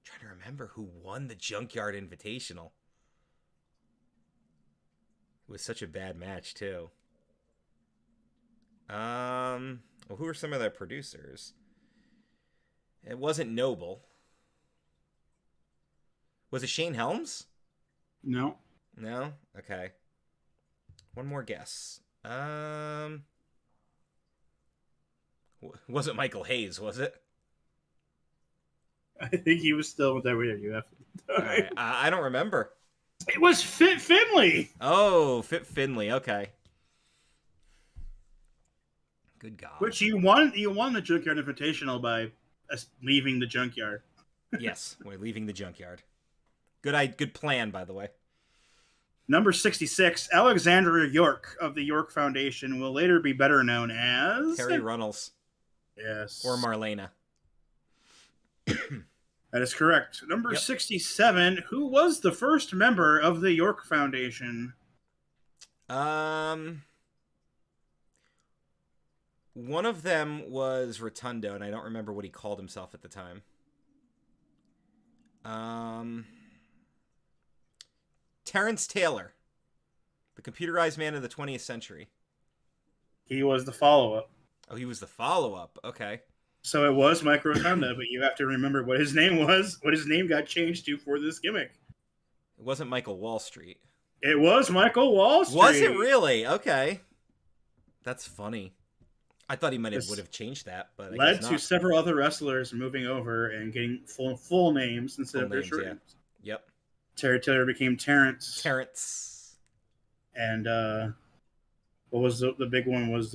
Trying to remember who won the Junkyard Invitational. It was such a bad match, too. Well, who are some of their producers? It wasn't Noble. Was it Shane Helms? No. No? Okay. One more guess. Wasn't Michael Hayes, was it? I think he was still with WWF. Right. I don't remember. It was Fit Finley. Oh, Fit Finley. Okay. Good God. Which you won the Junkyard Invitational by leaving the junkyard. Yes, we're leaving the junkyard. Good plan, by the way. Number 66, Alexandria York of the York Foundation will later be better known as Terry Runnels. Yes. Or Marlena. That is correct. Number 67, who was the first member of the York Foundation? One of them was Rotundo, and I don't remember what he called himself at the time. Terrence Taylor, the computerized man of the 20th century. He was the follow-up. Oh, he was the follow-up. Okay. So it was Mike Rotunda, but you have to remember what his name was, what his name got changed to for this gimmick. It wasn't Michael Wall Street. It was Michael Wall Street. Was it really? Okay. That's funny. I thought he would have changed that, but I guess led to several other wrestlers moving over and getting full names instead of their short names. Yep. Terry Taylor became Terrence. And what was the big one was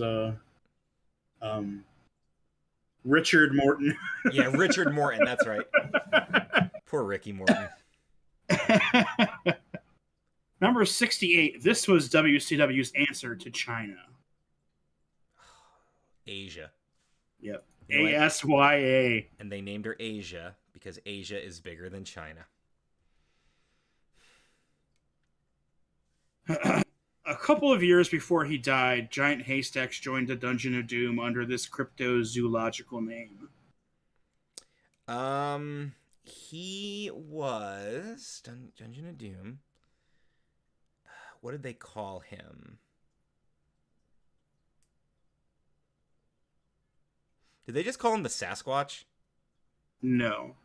Richard Morton. Yeah, Richard Morton, that's right. Poor Ricky Morton. Number 68. This was WCW's answer to China. Asia. Yep. ASYA. And they named her Asia because Asia is bigger than China. A couple of years before he died, Giant Haystacks joined the Dungeon of Doom under this cryptozoological name. He was Dungeon of Doom. What did they call him? Did they just call him the Sasquatch? No.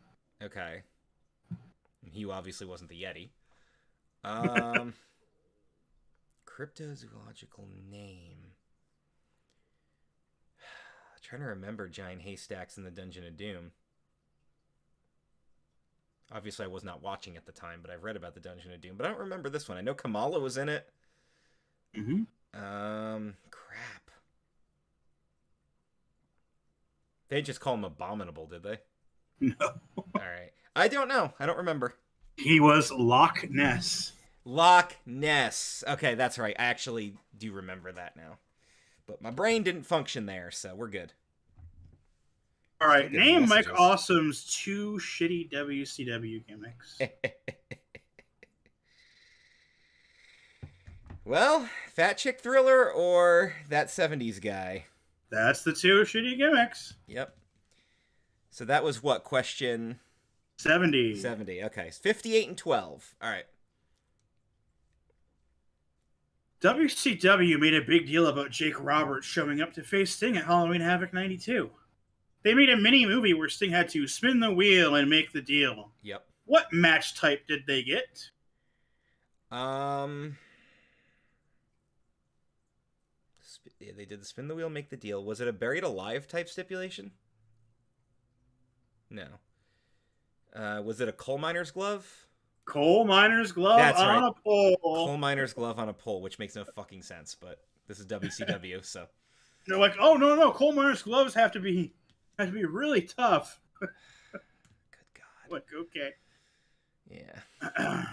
Okay. He obviously wasn't the Yeti. Cryptozoological name. Trying to remember Giant Haystacks in the Dungeon of Doom. Obviously, I was not watching at the time, but I've read about the Dungeon of Doom. But I don't remember this one. I know Kamala was in it. Mm-hmm. Crap. They just call him Abominable, did they? No. All right. I don't know. I don't remember. He was Loch Ness. Loch Ness. Okay, that's right. I actually do remember that now. But my brain didn't function there, so we're good. All Still right, getting name Mike messages. Awesome's 2 shitty WCW gimmicks. Well, Fat Chick Thriller or that 70s guy? That's the 2 shitty gimmicks. Yep. So that was what? Question 70. 70. Okay. 58 and 12. All right. WCW made a big deal about Jake Roberts showing up to face Sting at Halloween Havoc 92. They made a mini movie where Sting had to spin the wheel and make the deal. Yep. What match type did they get? Yeah, they did the spin the wheel, make the deal. Was it a buried alive type stipulation? No. Was it a coal miner's glove? Coal miner's glove That's on right. a pole. Coal miner's glove on a pole, which makes no fucking sense, but this is WCW, so. They're like, oh no, coal miner's gloves have to be really tough. Good God. Like, okay. Yeah.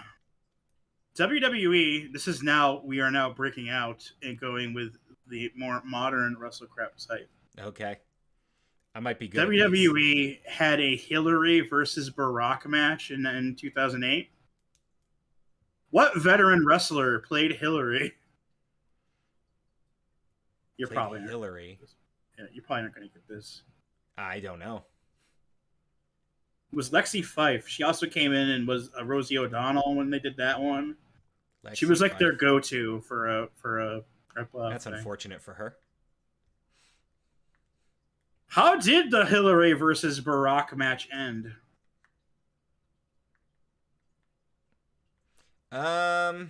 WWE, we are now breaking out and going with the more modern WrestleCrap type. Okay. I might be good. WWE had a Hillary versus Barack match in 2008. What veteran wrestler played Hillary? You're probably not. Hillary. Yeah, you're probably not going to get this. I don't know. It was Lexi Fife. She also came in and was Rosie O'Donnell when they did that one. She was like their go-to for a That's thing. unfortunate for her. How did the Hillary versus Barack match end? Barack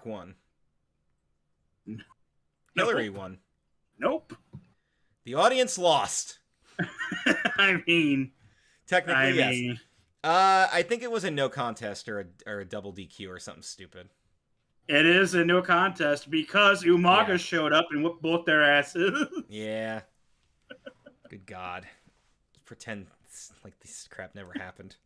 won. No. Hillary won. Nope. The audience lost. I mean, Technically, yes. I think it was a no contest or a double DQ or something stupid. It is a no contest because Umaga showed up and whooped both their asses. Yeah. Good God. Let's pretend like this crap never happened.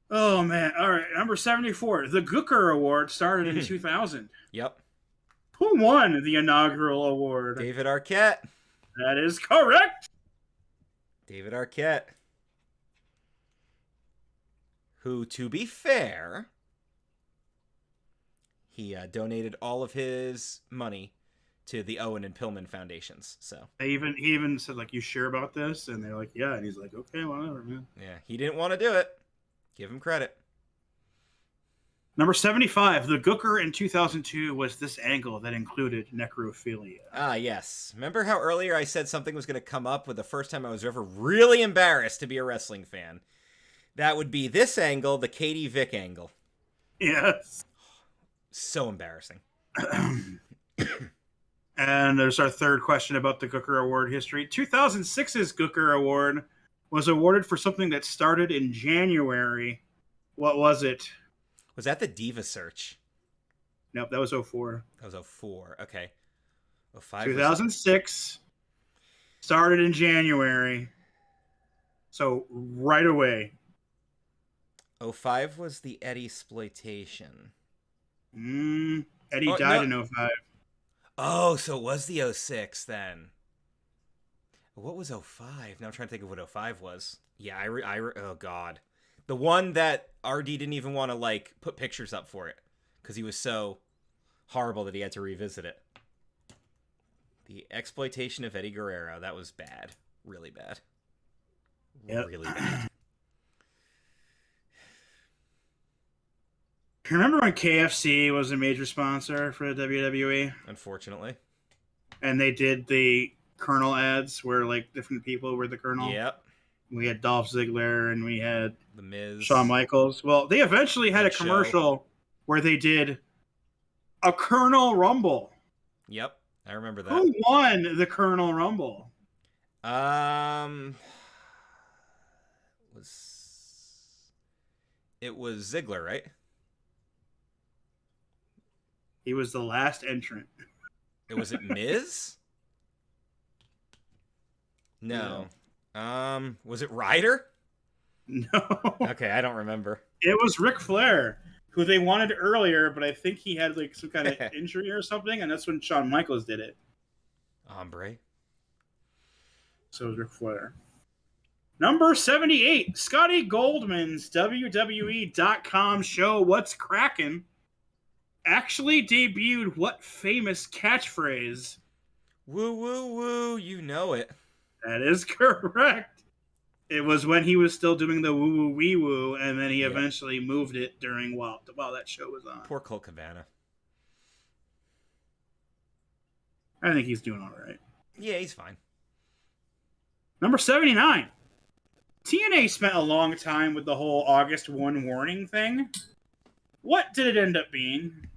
Oh, man. All right. Number 74. The Gooker Award started in 2000. Yep. Who won the inaugural award? David Arquette. That is correct. David Arquette. Who, to be fair, he donated all of his money to the Owen and Pillman foundations. So he even said, like, you sure about this? And they're like, yeah. And he's like, okay, whatever, man. Yeah, he didn't want to do it. Give him credit. Number 75. The Gooker in 2002 was this angle that included necrophilia. Ah, yes. Remember how earlier I said something was going to come up with the first time I was ever really embarrassed to be a wrestling fan? That would be this angle, the Katie Vick angle. Yes. So embarrassing. And there's our third question about the Gooker Award history. 2006's Gooker Award was awarded for something that started in January. What was it? Was that the Diva Search? Nope, that was 04. That was 04. Okay. 05. 2006 started in January. So right away. 05 was the Eddie exploitation. Eddie died in 05. Oh, so it was the 06 then. What was 05? Now I'm trying to think of what 05 was. Yeah, oh God. The one that RD didn't even want to, like, put pictures up for it. Because he was so horrible that he had to revisit it. The exploitation of Eddie Guerrero. That was bad. Really bad. Yep. Really bad. Remember when KFC was a major sponsor for the WWE? Unfortunately. And they did the Colonel ads where, like, different people were the Colonel? Yep. We had Dolph Ziggler and we had The Miz. Shawn Michaels. Well, they eventually had a commercial where they did a Colonel Rumble. Yep. I remember that. Who won the Colonel Rumble? It was Ziggler, right? He was the last entrant. Was it Miz? No. No. Was it Ryder? No. Okay, I don't remember. It was Ric Flair, who they wanted earlier, but I think he had like some kind of injury or something, and that's when Shawn Michaels did it. Hombre. So it was Ric Flair. Number 78, Scotty Goldman's WWE.com show What's Crackin' actually debuted what famous catchphrase? Woo, woo, woo. You know it. That is correct. It was when he was still doing the woo woo wee woo, and then he eventually moved it during while that show was on. Poor Colt Cabana. I think he's doing all right. Yeah, he's fine. Number 79. TNA spent a long time with the whole August 1 warning thing. What did it end up being?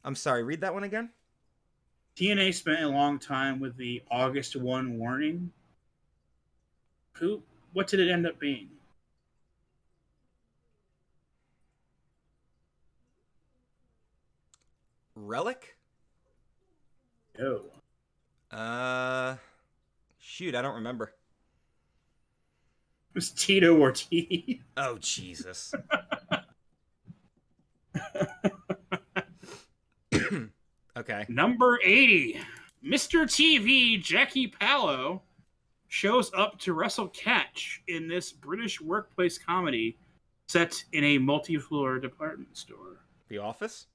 I'm sorry, read that one again? TNA spent a long time with the August 1 warning. What did it end up being? Relic? No. Shoot, I don't remember. It was Tito Ortiz. Oh, Jesus. Okay. Number 80. Mr. TV Jackie Pallow shows up to wrestle Catch in this British workplace comedy set in a multi-floor department store. The Office?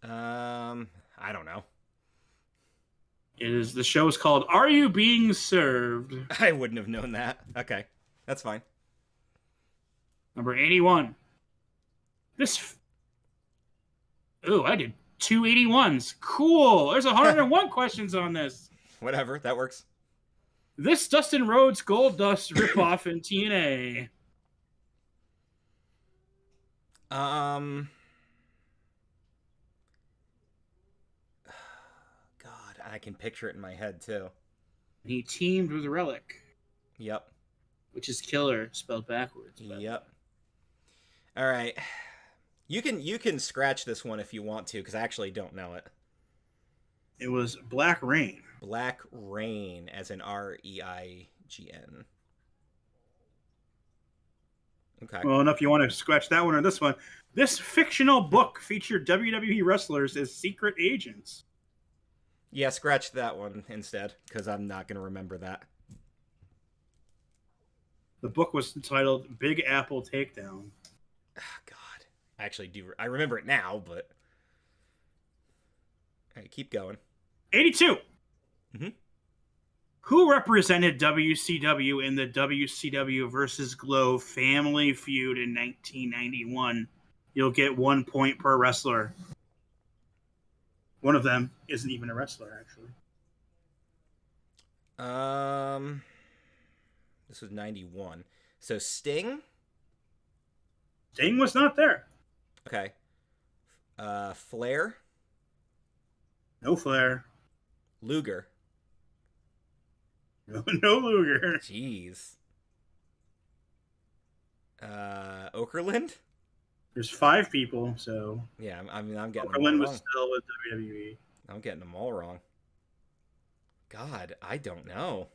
I don't know. The show is called Are You Being Served? I wouldn't have known that. Okay, that's fine. Number 81. I did 281s. Cool. There's 101 questions on this. Whatever, that works. This Dustin Rhodes Gold Dust ripoff in TNA. God, I can picture it in my head too. He teamed with Relic. Yep. Which is killer, spelled backwards. Yep. All right. You can scratch this one if you want to, because I actually don't know it. It was Black Rain. Black Rain, as in Reign. Okay. Well, enough you want to scratch that one or this one. This fictional book featured WWE wrestlers as secret agents. Yeah, scratch that one instead, because I'm not going to remember that. The book was entitled Big Apple Takedown. Oh, God. I actually do. I remember it now, but... All right, keep going. 82. Mm-hmm. Who represented WCW in the WCW versus Glow Family Feud in 1991? You'll get 1 point per wrestler. One of them isn't even a wrestler, actually. This was 91. So Sting? Sting was not there. Okay. Flair? No Flair. Luger? No Luger. Jeez. Okerlund? There's 5 people, so... Yeah, I'm getting Okerlund them all was wrong. still with WWE. I'm getting them all wrong. God, I don't know.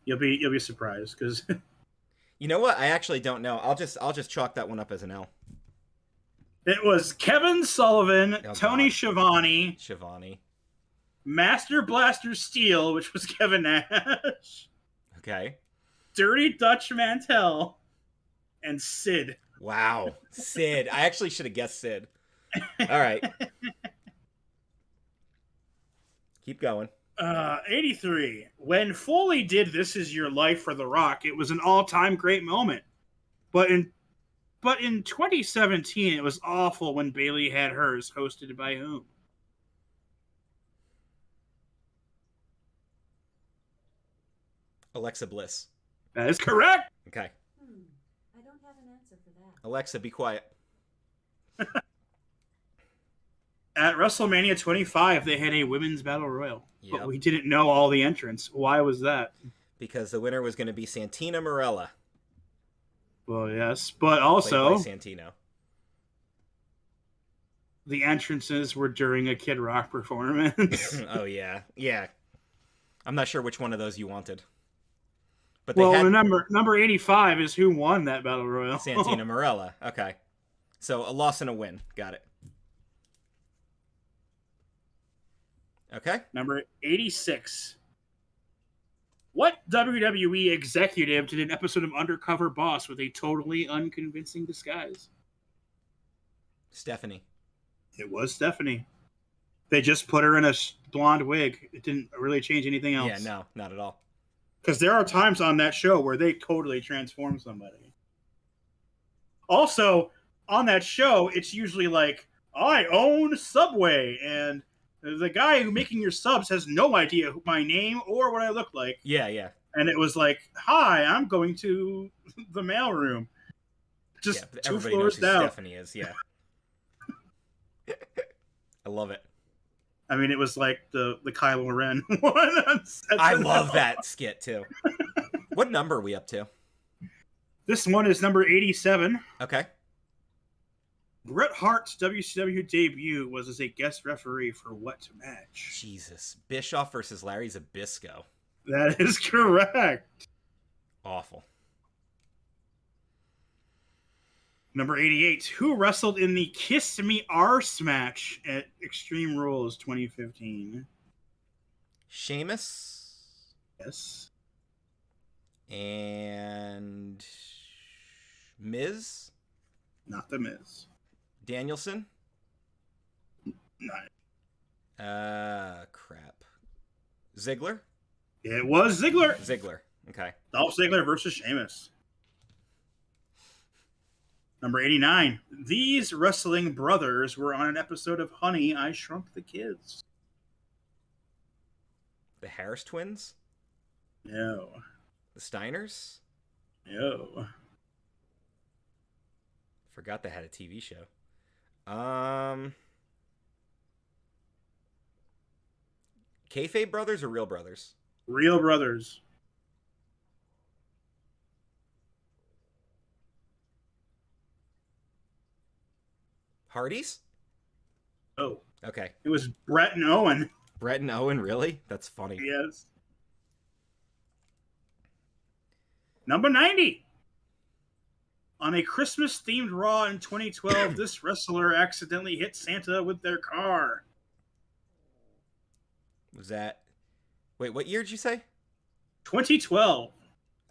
You'll be surprised, because... You know what? I actually don't know. I'll just chalk that one up as an L. It was Kevin Sullivan, Oh, Tony God. Schiavone, Master Blaster Steel, which was Kevin Nash, Okay. Dirty Dutch Mantel, and Sid. Wow. Sid. I actually should have guessed Sid. All right. Keep going. 83. When Foley did This Is Your Life for The Rock, it was an all-time great moment. But in 2017, it was awful when Bailey had hers, hosted by whom? Alexa Bliss. That is correct. Okay. I don't have an answer Alexa, be quiet. At WrestleMania 25, they had a women's battle royal, but Yep. we didn't know all the entrants. Why was that? Because the winner was going to be Santina Marella, Well, yes, but played also by Santino. the entrances were during a Kid Rock performance. Oh yeah, yeah. I'm not sure which one of those you wanted, but they Well, had the number 85 is who won that battle royal. Santina Marella. Okay, so a loss and a win. Got it. Okay. Number 86. What WWE executive did an episode of Undercover Boss with a totally unconvincing disguise? Stephanie. It was Stephanie. They just put her in a blonde wig. It didn't really change anything else. Yeah, no, not at all. Because there are times on that show where they totally transform somebody. Also, on that show, it's usually like, I own Subway, and the guy who making your subs has no idea my name or what I look like. Yeah, yeah. And it was like, hi, I'm going to the mailroom. Just Yeah, two everybody floors knows who down. Stephanie is. Yeah. I love it. I mean, it was like the Kylo Ren one. I love that skit too. What number are we up to? This one is number 87. Okay. Bret Hart's WCW debut was as a guest referee for what match? Jesus. Bischoff versus Larry Zbyszko. That is correct. Awful. Number 88. Who wrestled in the Kiss Me Arse match at Extreme Rules 2015? Sheamus. Yes. And Miz. Not The Miz. Danielson. No. Crap. Ziggler. It was Ziggler. Ziggler. Okay. Dolph Ziggler versus Sheamus. Number 89. These wrestling brothers were on an episode of Honey, I Shrunk the Kids. The Harris twins. No. The Steiners. No. Forgot they had a TV show. Kayfabe brothers or real brothers? Real brothers. Hardys? Oh. Okay. It was Brett and Owen. Brett and Owen, really? That's funny. Yes. Number 90. On a Christmas-themed Raw in 2012, this wrestler accidentally hit Santa with their car. Was that... Wait, what year did you say? 2012.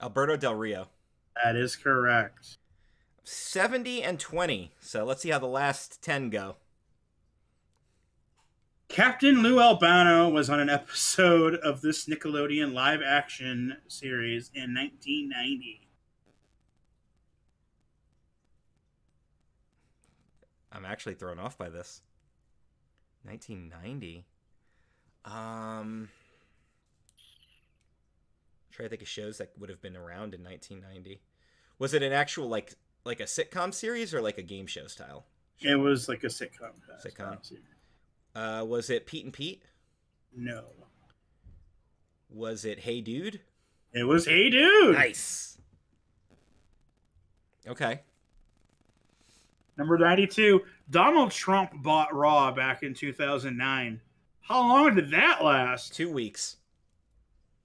Alberto Del Rio. That is correct. 70 and 20. So let's see how the last 10 go. Captain Lou Albano was on an episode of this Nickelodeon live-action series in 1990. I'm actually thrown off by this. 1990. Try to think of shows that would have been around in 1990. Was it an actual like a sitcom series or like a game show style? It was like a sitcom. Was it Pete and Pete? No. Was it Hey Dude? It was Hey Dude. Nice. Okay. Number 92. Donald Trump bought Raw back in 2009. How long did that last? 2 weeks.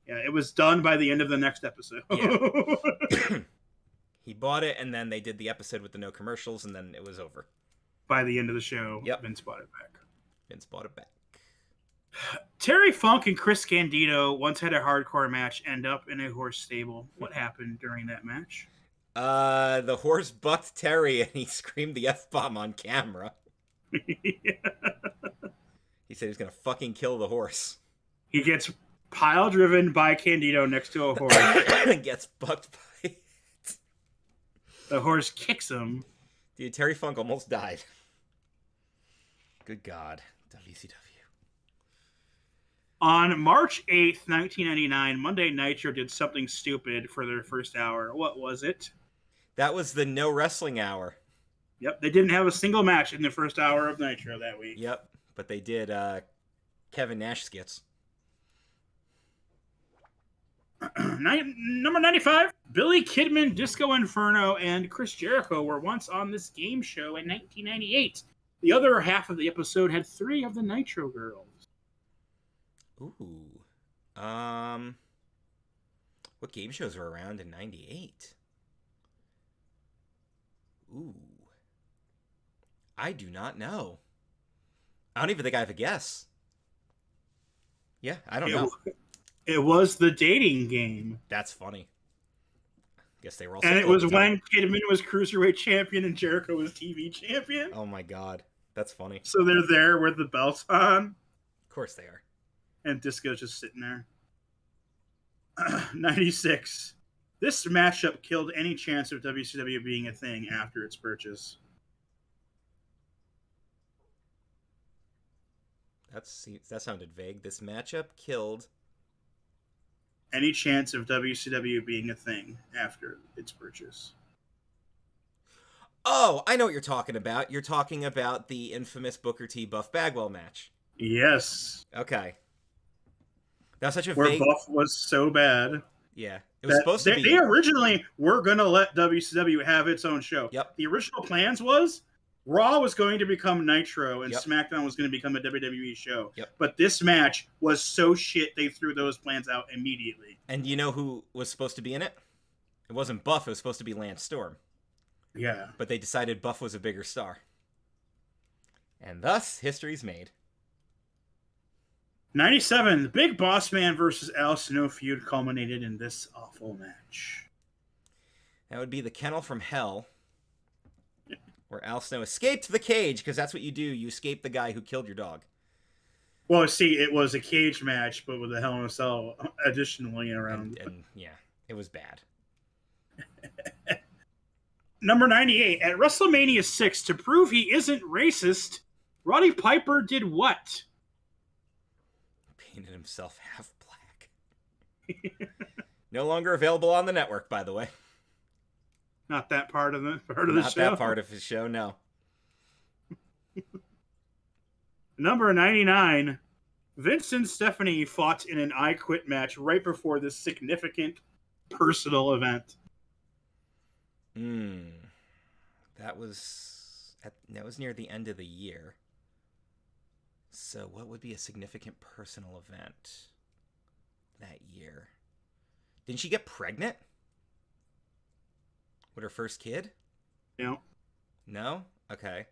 Yeah, it was done by the end of the next episode. Yeah. He bought it, and then they did the episode with the no commercials, and then it was over. By the end of the show, yep. Vince bought it back. Vince bought it back. Terry Funk and Chris Candido once had a hardcore match end up in a horse stable. What happened during that match? The horse bucked Terry, and he screamed the F-bomb on camera. Yeah. He said he was going to fucking kill the horse. He gets pile-driven by Candido next to a horse. And gets bucked by it. The horse kicks him. Dude, Terry Funk almost died. Good God. WCW. On March 8th, 1999, Monday Nitro did something stupid for their first hour. What was it? That was the no wrestling hour. Yep, they didn't have a single match in the first hour of Nitro that week. Yep, but they did Kevin Nash skits. Number 95, Billy Kidman, Disco Inferno, and Chris Jericho were once on this game show in 1998. The other half of the episode had 3 of the Nitro girls. Ooh. What game shows were around in 98? Ooh. I do not know. I don't even think I have a guess. Yeah, I don't know. It was the dating game. That's funny. Guess they were all. And it was when Kidman was Cruiserweight champion and Jericho was TV champion. Oh my god. That's funny. So they're there with the belts on. Of course they are. And Disco's just sitting there. 96. This matchup killed any chance of WCW being a thing after its purchase. That sounded vague. This matchup killed any chance of WCW being a thing after its purchase. Oh, I know what you're talking about. You're talking about the infamous Booker T Buff Bagwell match. Yes. Okay. That was such a where vague... Buff was so bad. Yeah. It was supposed to be... They originally were going to let WCW have its own show. Yep. The original plans was Raw was going to become Nitro and Yep. SmackDown was going to become a WWE show. Yep. But this match was so shit they threw those plans out immediately. And you know who was supposed to be in it? It wasn't Buff. It was supposed to be Lance Storm. Yeah. But they decided Buff was a bigger star. And thus, history's made. 97, the Big Boss Man versus Al Snow feud culminated in this awful match. That would be the Kennel from Hell, where Al Snow escaped the cage, because that's what you do. You escape the guy who killed your dog. Well, see, it was a cage match, but with a Hell in a Cell additionally around. And yeah, it was bad. Number 98, at WrestleMania 6, to prove he isn't racist, Roddy Piper did what? Painted himself half black. No longer available on the network, by the way. Not that part of the show. Not that part of his show, no. Number 99, Vince and Stephanie fought in an I Quit match right before this significant personal event. That was near the end of the year. So what would be a significant personal event that year? Didn't she get pregnant with her first kid? No. No? Okay.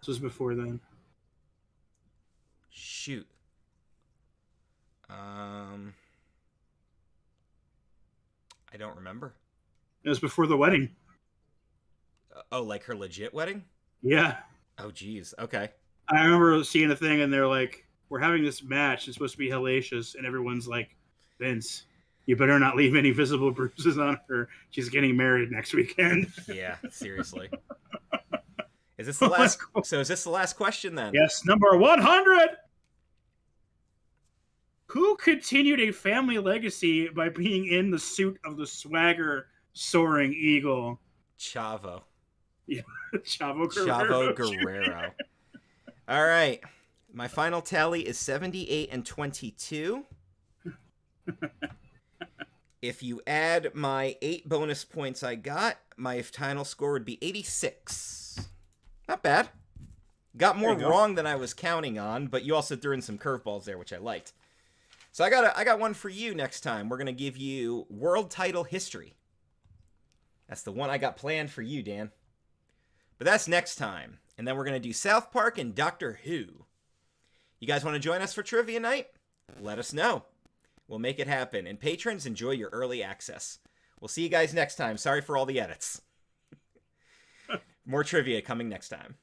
This was before then. Shoot. I don't remember. It was before the wedding. Oh, like her legit wedding? Yeah. Oh, geez. Okay. I remember seeing a thing and they're like, we're having this match. It's supposed to be hellacious. And everyone's like, Vince, you better not leave any visible bruises on her. She's getting married next weekend. Yeah, seriously. Is this the last? So is this the last question then? Yes, number 100. Who continued a family legacy by being in the suit of the Swagger Soaring Eagle? Chavo. Yeah, Chavo Guerrero. All right. My final tally is 78 and 22. If you add my 8 bonus points I got, my final score would be 86. Not bad. Got more wrong than I was counting on, but you also threw in some curveballs there, which I liked. So I got one for you next time. We're going to give you World Title History. That's the one I got planned for you, Dan. But that's next time. And then we're going to do South Park and Doctor Who. You guys want to join us for trivia night? Let us know. We'll make it happen. And patrons, enjoy your early access. We'll see you guys next time. Sorry for all the edits. More trivia coming next time.